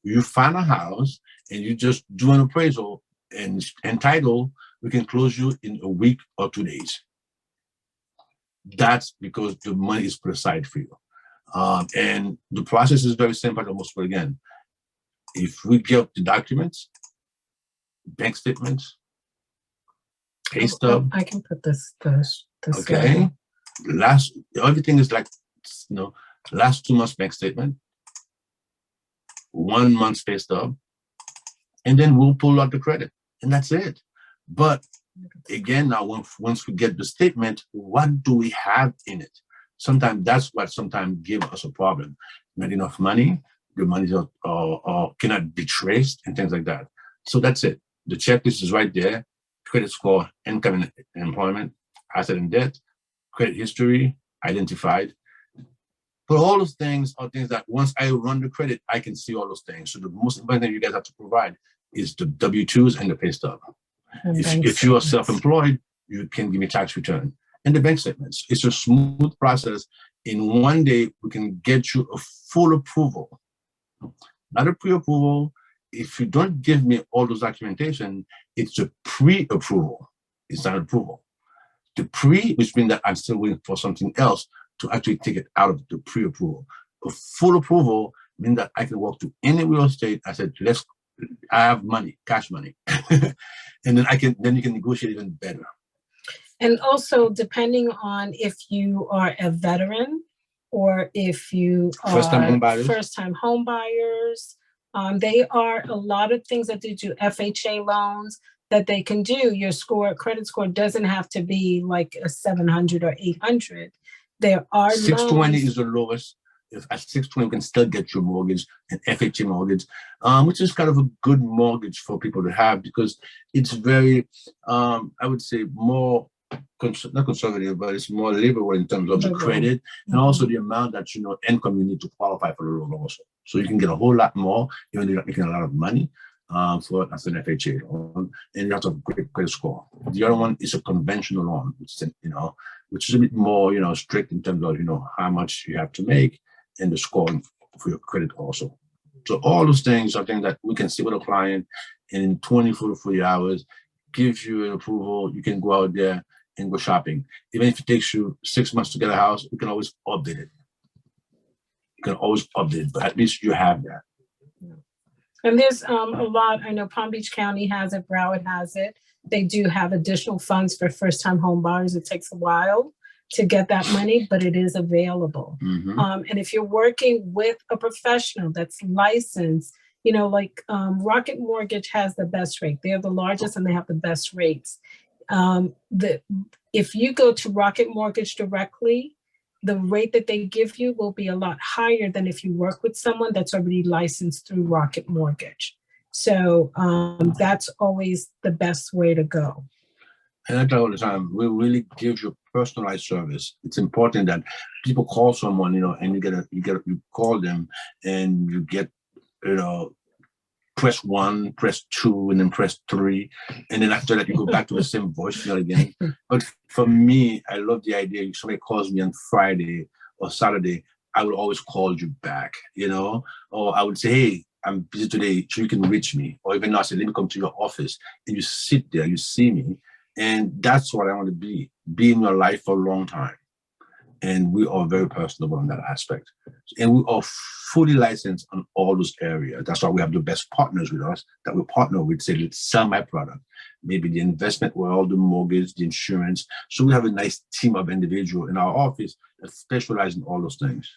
You find a house and you just do an appraisal and title, we can close you in a week or 2 days. That's because the money is put aside for you. And the process is very simple almost, but again, if we get the documents, bank statements, pay stub. I can put this Okay. Everything is like, last 2 months bank statement, 1 month's pay stub, and then we'll pull out the credit, and that's it. But again, now once we get the statement, what do we have in it? Sometimes that's what sometimes gives us a problem. Not enough money, the money cannot be traced, and things like that. So that's it. The checklist is right there. Credit score, income and employment, asset and debt, credit history, identified. But all those things are things that once I run the credit, I can see all those things. So the most important thing you guys have to provide is the W-2s and the pay stub. If you are self-employed, you can give me tax return and the bank statements. It's a smooth process. In 1 day, we can get you a full approval, not a pre-approval. If you don't give me all those documentation, it's a pre-approval. It's not approval. The pre, which means that I'm still waiting for something else to actually take it out of the pre-approval. A full approval means that I can walk to any real estate. I said, I have money, cash money. And then you can negotiate even better. And also, depending on if you are a veteran or if you are first-time home buyers, they are a lot of things that they do, FHA loans that they can do. Your credit score doesn't have to be like a 700 or 800. There are 620 loans. is the lowest. If at 620, you can still get your mortgage, an FHA mortgage, which is kind of a good mortgage for people to have because it's very, I would say, more not conservative, but it's more liberal in terms of the credit and also the amount that income you need to qualify for the loan also. So you can get a whole lot more, even though you're not making a lot of money as an FHA loan, and you have to have a great credit score. The other one is a conventional loan, which is a bit more strict in terms of how much you have to make and the scoring for your credit also. So all those things are things that we can see with a client, and in 24 to 40 hours, gives you an approval. You can go out there and go shopping. Even if it takes you 6 months to get a house, you can always update it. You can always update it, but at least you have that. And there's a lot. I know Palm Beach County has it, Broward has it. They do have additional funds for first-time home buyers. It takes a while to get that money, but it is available. Mm-hmm. And if you're working with a professional that's licensed, like Rocket Mortgage has the best rate. They're the largest and they have the best rates. If you go to Rocket Mortgage directly, the rate that they give you will be a lot higher than if you work with someone that's already licensed through Rocket Mortgage. So that's always the best way to go. And I tell all the time, we really give you personalized service. It's important that people call someone, and you call them and you get, press 1, press 2, and then press 3. And then after that, you go back to the same voicemail again. But for me, I love the idea. If somebody calls me on Friday or Saturday, I will always call you back, or I would say, hey, I'm busy today, so you can reach me. Or even now, I say, let me come to your office. And you sit there, you see me. And that's what I want to be in your life for a long time. And we are very personable in that aspect. And we are fully licensed on all those areas. That's why we have the best partners with us that we partner with, say, let's sell my product. Maybe the investment world, the mortgage, the insurance. So we have a nice team of individuals in our office that specialize in all those things.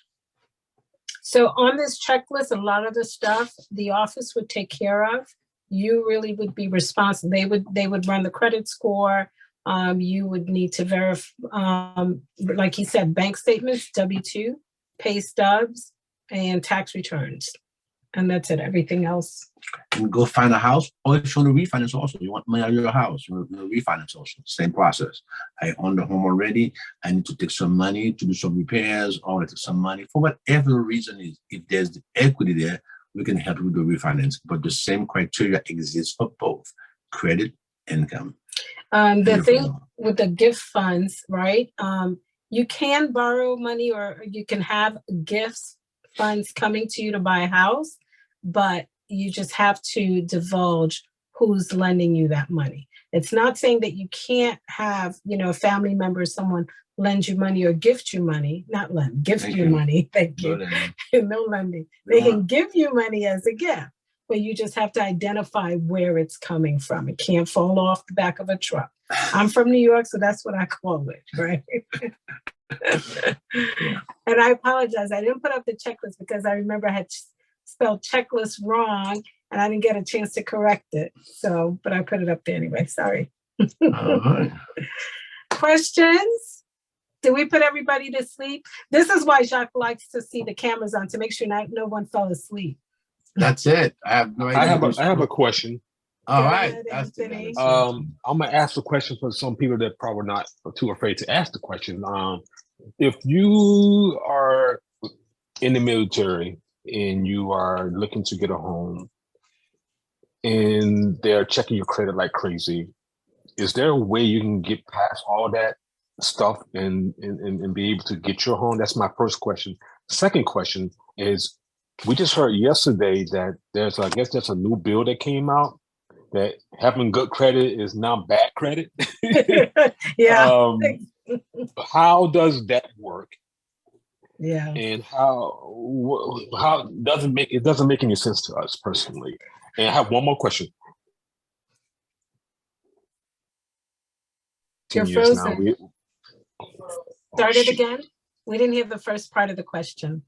So on this checklist, a lot of the stuff the office would take care of. You really would be responsible. They would run the credit score. You would need to verify, like he said, bank statements, W-2, pay stubs, and tax returns. And that's it. Everything else. And go find a house, or if you want to refinance also, you want money out of your house, you want to refinance also, same process. I own the home already. I need to take some money to do some repairs, or take some money for whatever reason is. If there's the equity there, we can help you with the refinance. But the same criteria exists for both. credit, income. The thing with the gift funds, right? You can borrow money or you can have gifts funds coming to you to buy a house, but you just have to divulge who's lending you that money. It's not saying that you can't have, a family member, someone lend you money or gift you money, not lend, gift you money. Thank you. No lending. They can give you money as a gift, but you just have to identify where it's coming from. It can't fall off the back of a truck. I'm from New York, so that's what I call it, right? And I apologize. I didn't put up the checklist because I remember I had spelled checklist wrong and I didn't get a chance to correct it. So, but I put it up there anyway. Sorry. All right. Questions? Did we put everybody to sleep? This is why Jacques likes to see the cameras on to make sure no one fell asleep. That's it. I have no idea. I have a question. All right. Anthony. I'm gonna ask a question for some people that probably not too afraid to ask the question. If you are in the military and you are looking to get a home and they're checking your credit like crazy, is there a way you can get past all that stuff and be able to get your home? That's my first question. Second question is, we just heard yesterday that there's a new bill that came out that having good credit is now bad credit. Yeah. How does that work? Yeah. And how doesn't make any sense to us personally. And I have one more question. You're frozen. Start it again. We didn't hear the first part of the question.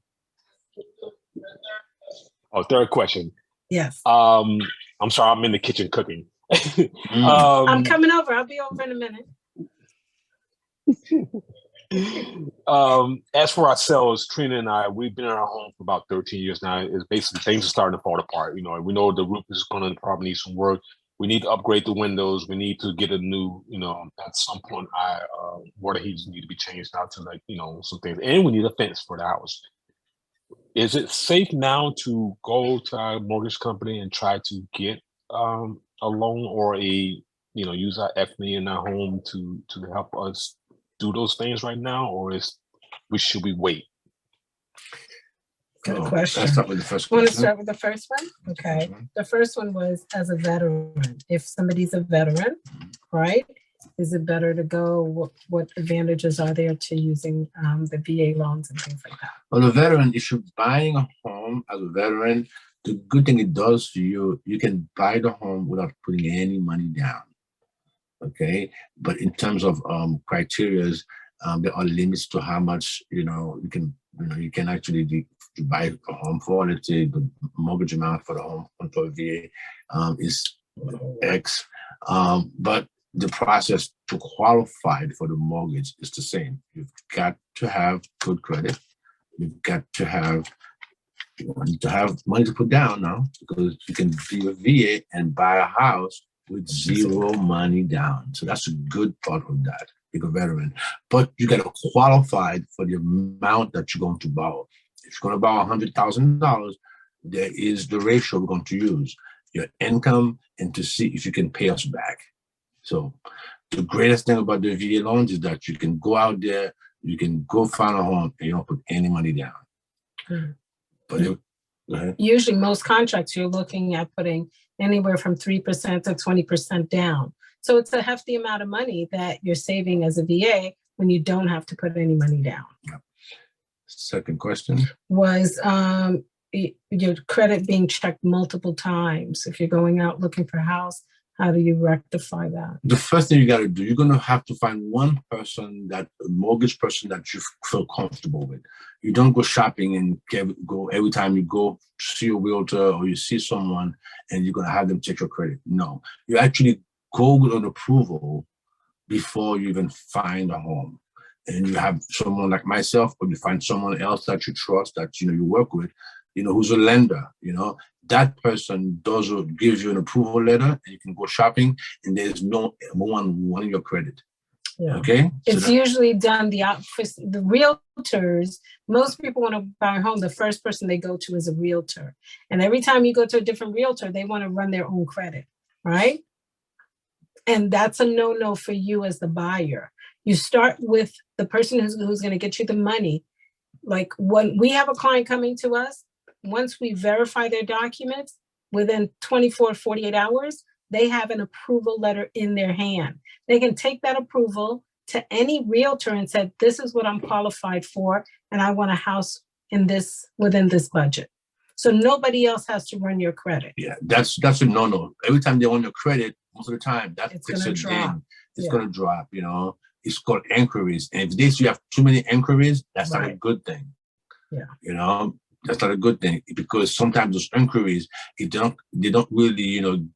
Oh, third question. Yes. I'm sorry, I'm in the kitchen cooking. I'm coming over. I'll be over in a minute. As for ourselves, Trina and I, we've been in our home for about 13 years now. It's basically things are starting to fall apart. We know the roof is going to probably need some work. We need to upgrade the windows. We need to get a new, at some point, water heaters need to be changed out to some things. And we need a fence for the house. Is it safe now to go to our mortgage company and try to get a loan or use our FME in our home to help us do those things right now, or should we wait? Good question. Let's start with the first question. Want to question. start with the first one? Okay. The first one was as a veteran. If somebody's a veteran, right? Is it better to go? What advantages are there to using the VA loans and things like that? Well, the veteran, if you're buying a home as a veteran, the good thing it does for you, you can buy the home without putting any money down. Okay, but in terms of criterias, there are limits to how much you can actually buy a home for. Let's say the mortgage amount for the home for VA is X, but the process to qualify for the mortgage is the same. You've got to have good credit. You've got to have money to put down now, because you can be a VA and buy a house with zero money down. So that's a good part of that, being a veteran. But you got to qualify for the amount that you're going to borrow. If you're going to borrow $100,000, there is the ratio we're going to use, your income, and to see if you can pay us back. So the greatest thing about the VA loans is that you can go out there, you can go find a home, and you don't put any money down. But usually most contracts you're looking at putting anywhere from 3% to 20% down. So it's a hefty amount of money that you're saving as a VA when you don't have to put any money down. Second question was your credit being checked multiple times. If you're going out looking for a house, how do you rectify that? The first thing you got to do, you're going to have to find one person, a mortgage person that you feel comfortable with. You don't go shopping and go every time you go see a realtor or you see someone and you're going to have them check your credit. No, you actually go with an approval before you even find a home. And you have someone like myself, or you find someone else that you trust, that you work with, who's a lender. That person gives you an approval letter, and you can go shopping, and there's no one wanting your credit. Yeah. Okay, it's usually done the realtors. Most people want to buy a home. The first person they go to is a realtor, and every time you go to a different realtor, they want to run their own credit, right? And that's a no-no for you as the buyer. You start with the person who's going to get you the money. Like when we have a client coming to us, once we verify their documents, within 24, 48 hours, they have an approval letter in their hand. They can take that approval to any realtor and say, this is what I'm qualified for, and I want a house within this budget. So nobody else has to run your credit. Yeah, that's a no-no. Every time they want your credit, most of the time, It's going to drop. It's going to drop, you know. It's called inquiries. And if you have too many inquiries, that's not a good thing. Yeah. You know, that's not a good thing, because sometimes those inquiries, if they don't really, you know,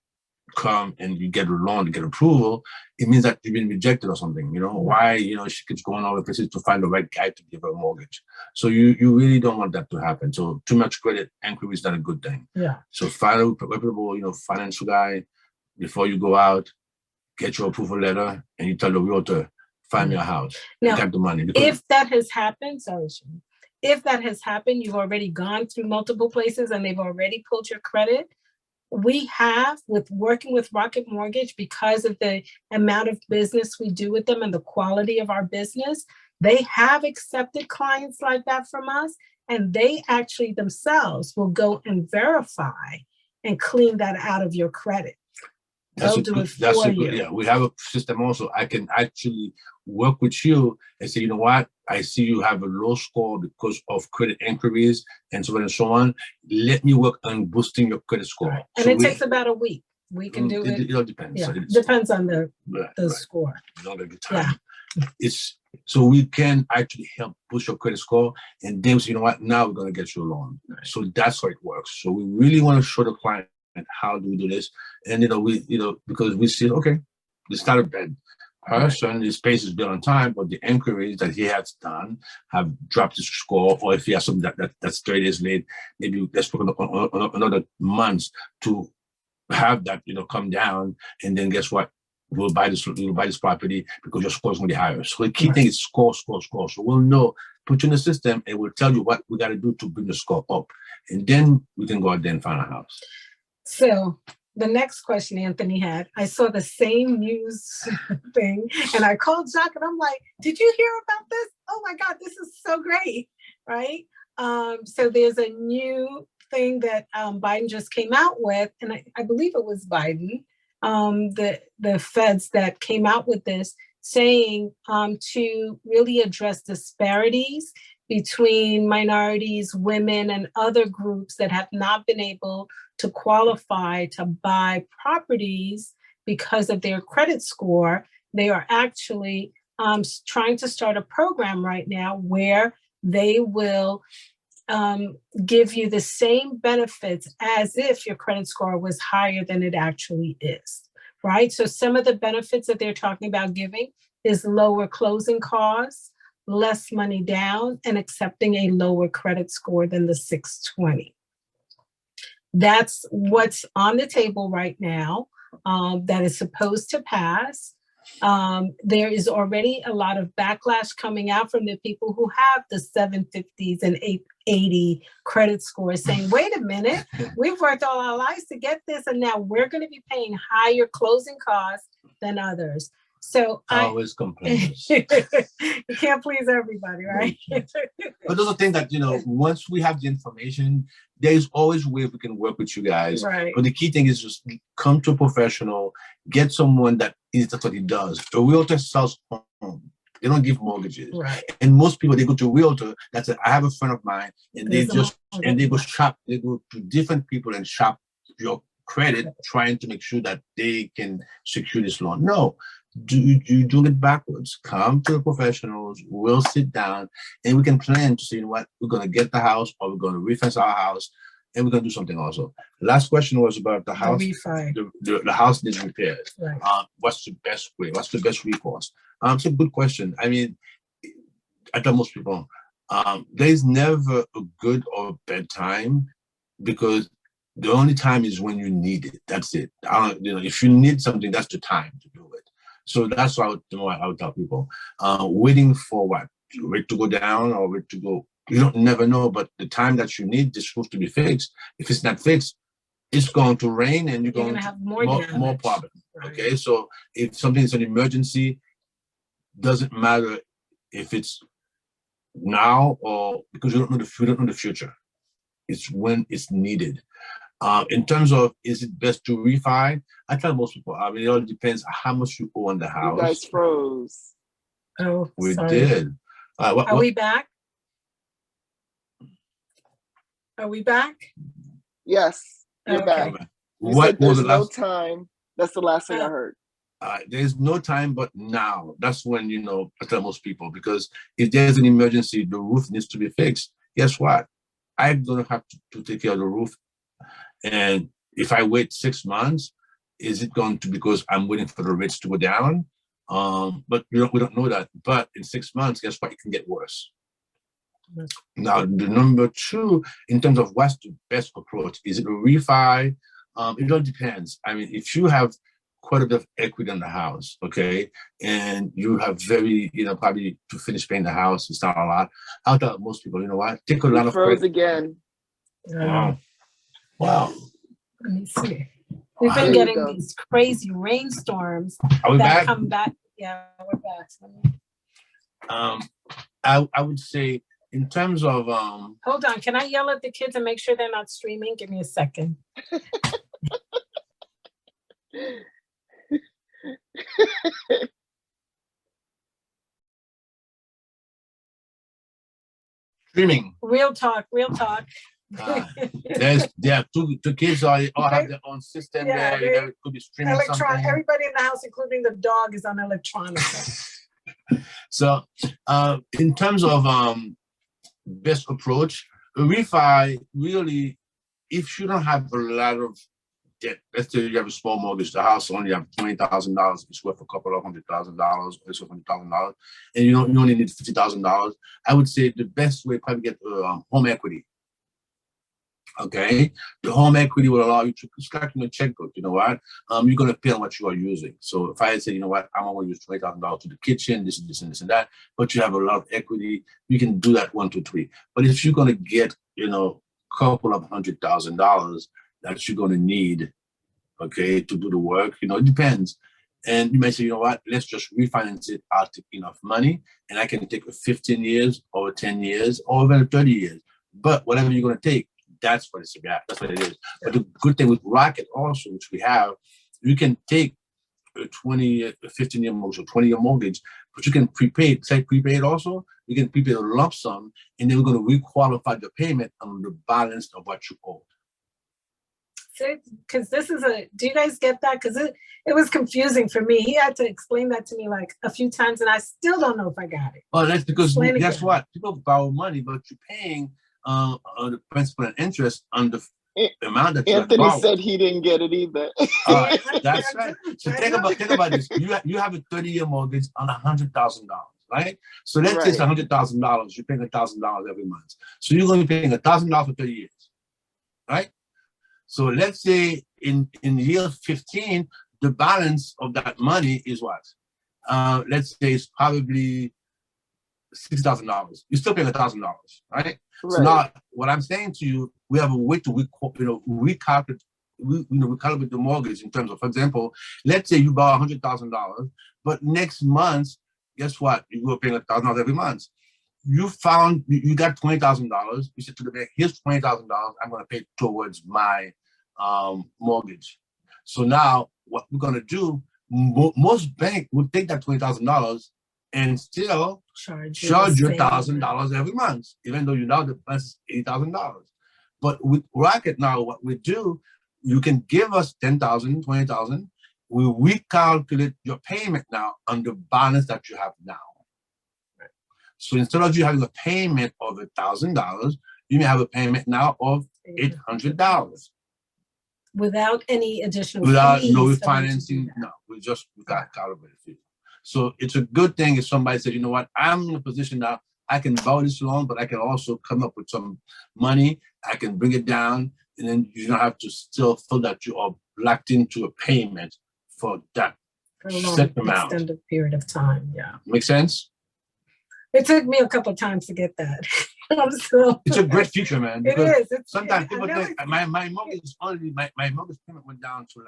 come and you get a loan to get approval, it means that you've been rejected or something. You know, why, you know, she keeps going all over places to find the right guy to give her a mortgage. So you really don't want that to happen. So too much credit inquiry is not a good thing. Yeah. So find a reputable, you know, financial guy before you go out, get your approval letter, and you tell the realtor, find me a house. Now, you got the money. If that has happened, if that has happened, you've already gone through multiple places and they've already pulled your credit. We have, with working with Rocket Mortgage, because of the amount of business we do with them and the quality of our business, they have accepted clients like that from us, and they actually themselves will go and verify and clean that out of your credit. They'll do it for you. Yeah, we have a system also. I can actually work with you and say, you know what, I see you have a low score because of credit inquiries and so on and so on. Let me work on boosting your credit score. Right. And it takes about a week. We can do it. It all depends. Yeah, So depends on the score. Not every time. Yeah. So we can actually help boost your credit score, and then say, you know what, now we're going to get you a loan. Right. So that's how it works. So we really want to show the client how do we do this, and because we see, okay, it's not a bad person, his pace is built on time, but the inquiries that he has done have dropped his score, or if he has something that's 30 days late, maybe let's put another month to have that come down, and then guess what? We'll buy this property because your score is going to be higher. So the key thing is score. So we'll know, put you in the system, and we'll tell you what we got to do to bring the score up, and then we can go out there and find a house. So the next question Anthony had, I saw the same news thing, and I called Jacques, and I'm like, did you hear about this? Oh my God, this is so great, right? So there's a new thing that Biden just came out with, and I believe it was Biden, the feds that came out with this, saying to really address disparities between minorities, women, and other groups that have not been able to qualify to buy properties because of their credit score. They are actually trying to start a program right now where they will give you the same benefits as if your credit score was higher than it actually is, right? So some of the benefits that they're talking about giving is lower closing costs, less money down, and accepting a lower credit score than the 620. That's what's on the table right now, that is supposed to pass. There is already a lot of backlash coming out from the people who have the 750s and 880 credit scores, saying, wait a minute, we've worked all our lives to get this, and now we're going to be paying higher closing costs than others. So I always complain. You can't please everybody, right? But those are things that, once we have the information, there's always a way we can work with you guys. Right. But the key thing is just come to a professional, get someone that's what he does. A realtor sells home. They don't give mortgages. Right. And most people, they go to a realtor that said, I have a friend of mine, and they go shop. They go to different people and shop your credit, trying to make sure that they can secure this loan. No. You do it backwards. Come to the professionals, we'll sit down, and we can plan to see what we're going to get the house, or we're going to refence our house, and we're going to do something also. Last question was about the house. The house needs repairs. Right. What's the best way? What's the best recourse? It's a good question. I mean, I tell most people, there's never a good or bad time, because the only time is when you need it. That's it. If you need something, that's the time to do it. So that's why I would tell people, waiting for what? Wait to go down or wait to go? You never know, but the time that you need this roof to be fixed, if it's not fixed, it's going to rain and you're going to have more problems. Okay, so if something is an emergency, doesn't matter if it's now or because you don't know the future. It's when it's needed. In terms of is it best to refi? I tell most people, I mean, it all depends how much you owe on the house. You guys froze. Oh, We sorry. did. Are we back? Are we back? Yes, you're Okay. back. You What said was there's the no last? time. That's the last thing I heard. There's no time but now. That's when, I tell most people, because if there's an emergency, the roof needs to be fixed. Guess what? I'm going to have to take care of the roof. And if I wait 6 months, is it going to, because I'm waiting for the rates to go down? But we don't know that. But in 6 months, guess what? It can get worse. Now, the number two, in terms of what's the best approach, is it a refi? It all depends. I mean, if you have quite a bit of equity in the house, okay, and you have very, probably to finish paying the house, it's not a lot. I'll tell most people, you know what, take a lot of Froze credit. again. Wow. Wow. Let me see. We've There been you getting go. these crazy rainstorms Are we that back? come back. Yeah, we're back. I would say in terms of Hold on. Can I yell at the kids and make sure they're not streaming? Give me a second. streaming. Real talk, real talk. There are two kids all have their own system there. It could be streaming something. Everybody in the house, including the dog, is on electronics. So in terms of best approach, a refi really, if you don't have a lot of debt, let's say you have a small mortgage, the house only have $20,000, it's worth a couple of $100,000, or it's worth $100,000, and you only need $50,000. I would say the best way probably get home equity. Okay, the home equity will allow you to start in a checkbook. You know what? You're gonna pay on what you are using. So if I say, you know what, I'm gonna use $20,000 to the kitchen, this and this and this and that, but you have a lot of equity, you can do that 1, 2, 3. But if you're gonna get, a couple of $100,000 that you're gonna need, okay, to do the work, it depends. And you might say, you know what, let's just refinance it. I'll take enough money, and I can take 15 years or 10 years or even 30 years. But whatever you're gonna take, that's what it's about. That's what it is. But the good thing with Rocket also, which we have, you can take a 15-year mortgage or 20-year mortgage, but you can prepay it also. You can prepay a lump sum, and then we're going to requalify the payment on the balance of what you owe. Because do you guys get that? Because it was confusing for me. He had to explain that to me like a few times, and I still don't know if I got it. Oh, that's because guess what? People borrow money, but you're paying the principal and interest on the amount that Anthony said he didn't get it either. That's right. So think about this. You have a 30-year mortgage on $100,000, right? So let's say it's $100,000. You're paying $1,000 every month. So you're going to be paying $1,000 for 30 years, right? So let's say in year 15, the balance of that money is what? Let's say it's probably $6,000. You're still paying $1,000, right? So now, what I'm saying to you, we have a way to recalculate the mortgage in terms of, for example, let's say you borrow $100,000, but next month, guess what? You go paying $1,000 every month. You found you got $20,000. You said to the bank, "Here's $20,000. I'm going to pay towards my mortgage." So now, what we're going to do? Most banks would take that $20,000 and still charge you $1,000 every month, even though you know the price is $80,000. But with Rocket now, what we do, you can give us $10,000, $20,000. We recalculate your payment now on the balance that you have now. Right. So instead of you having a payment of $1,000, you may have a payment now of $800. Without any additional without fees. No refinancing, no. We got calibrated fees. So it's a good thing if somebody says, you know what, I'm in a position now, I can borrow this loan, but I can also come up with some money. I can bring it down, and then you don't have to still feel that you are locked into a payment for that set amount. Extended period of time, yeah. Make sense? It took me a couple of times to get that. It's a great feature, man. It is. Sometimes people think my mortgage payment went down to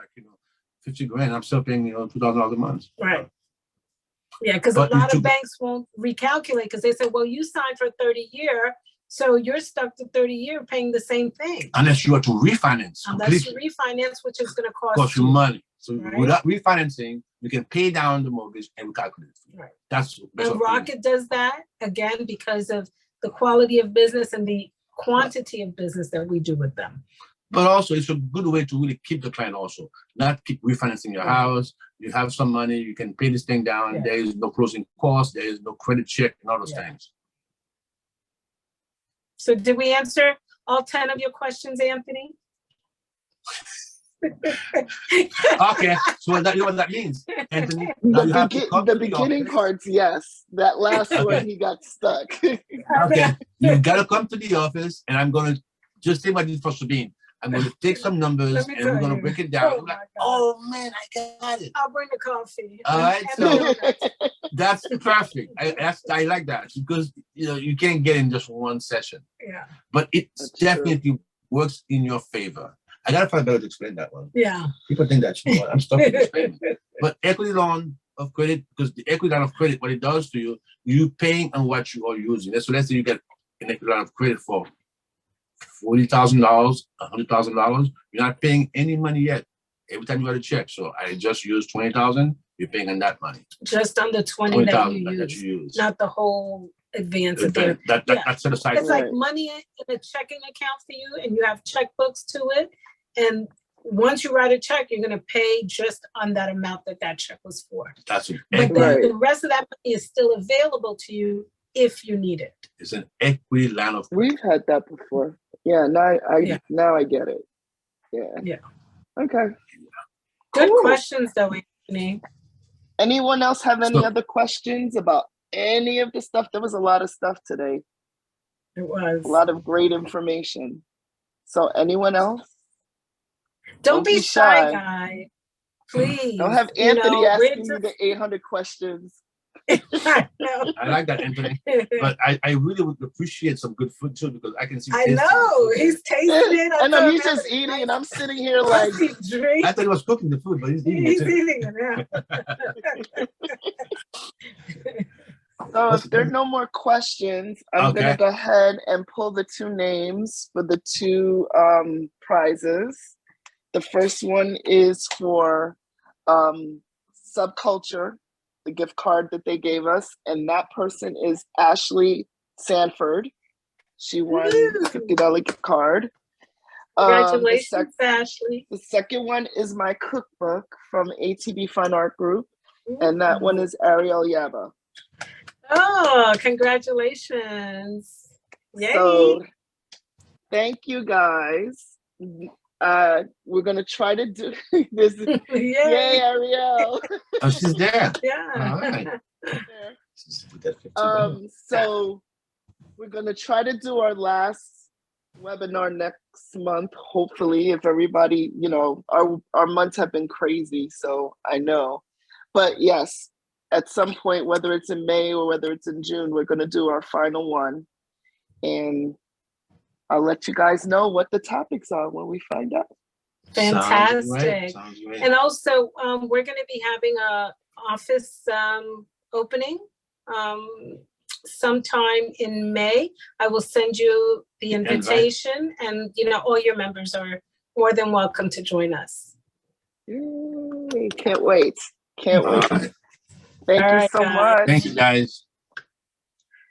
50 grand. I'm still paying, $2,000 a month. Right. Yeah, because a lot of banks won't recalculate because they say, well, you signed for 30-year, so you're stuck to 30-year paying the same thing. Unless you are to refinance. Unless you refinance, which is going to cost you money. So right? Without refinancing, you can pay down the mortgage and recalculate it. Right. That's and Rocket does that, again, because of the quality of business and the quantity of business that we do with them. But also, it's a good way to really keep the client also, not keep refinancing your house. You have some money, you can pay this thing down. Yeah. There is no closing cost. There is no credit check and all those things. So did we answer all 10 of your questions, Anthony? Okay, so you know what that means, Anthony? The beginning parts, yes. That last one, he got stuck. Okay, you gotta come to the office, and I'm gonna just say what you did for Sabine. I'm going to take some numbers and we're going to break it down. Oh man, I got it. I'll bring the coffee. All right, so that's perfect. I like that because you can't get in just one session. Yeah, but it definitely works in your favor. I gotta find a better to explain that one. Yeah, people think that I'm stuck with explaining. But equity line of credit, because the equity line of credit, what it does to you, you paying on what you are using. So let's say you get an equity line of credit for $40,000, $100,000, you're not paying any money yet. Every time you got a check. So I just used $20,000, you're paying on that money. Just on the 20 that you use, not the whole advance. That's set aside. It's like money in a checking account for you, and you have checkbooks to it. And once you write a check, you're going to pay just on that amount that check was for. That's it. But then the rest of that money is still available to you if you need it. It's an equity line of credit. We've had that before. Yeah, now I get it. Yeah. Okay. Good questions though, Anthony. Anyone else have any other questions about any of the stuff? There was a lot of stuff today. It was. A lot of great information. So anyone else? Don't be shy, guy. Please. Don't have Anthony asking me the 800 questions. I like that, Anthony. But I really would appreciate some good food too, because I can see. I know he's tasting it. I know he's just eating, and I'm sitting here like. I thought he was cooking the food, but he's eating it. He's eating it. Yeah. So if there are no more questions, I'm gonna go ahead and pull the two names for the two prizes. The first one is for Subculture, the gift card that they gave us, and that person is Ashley Sanford. She won a $50 gift card. Congratulations, Ashley. The second one is my cookbook from ATB Fine Art Group, and that one is Ariel Yaba. Oh, congratulations. Yay. So, thank you guys. We're gonna try to do this. Yay, Ariel. Oh, she's there. Yeah. All right. So we're gonna try to do our last webinar next month, hopefully, if everybody, our months have been crazy, so I know. But yes, at some point, whether it's in May or whether it's in June, we're gonna do our final one. And I'll let you guys know what the topics are when we find out. Fantastic. Sounds great. And also, we're going to be having a office opening sometime in May. I will send you the invitation, and all your members are more than welcome to join us. Yay, can't wait. Can't wait. Thank you so much. Thank you, guys.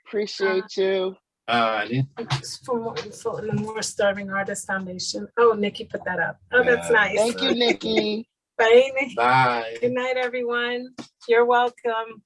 Appreciate you. For more info on the More Starving Artists Foundation. Oh, Nikki put that up. Oh, that's nice. Thank you, Nikki. Bye, Nikki. Bye. Good night, everyone. You're welcome.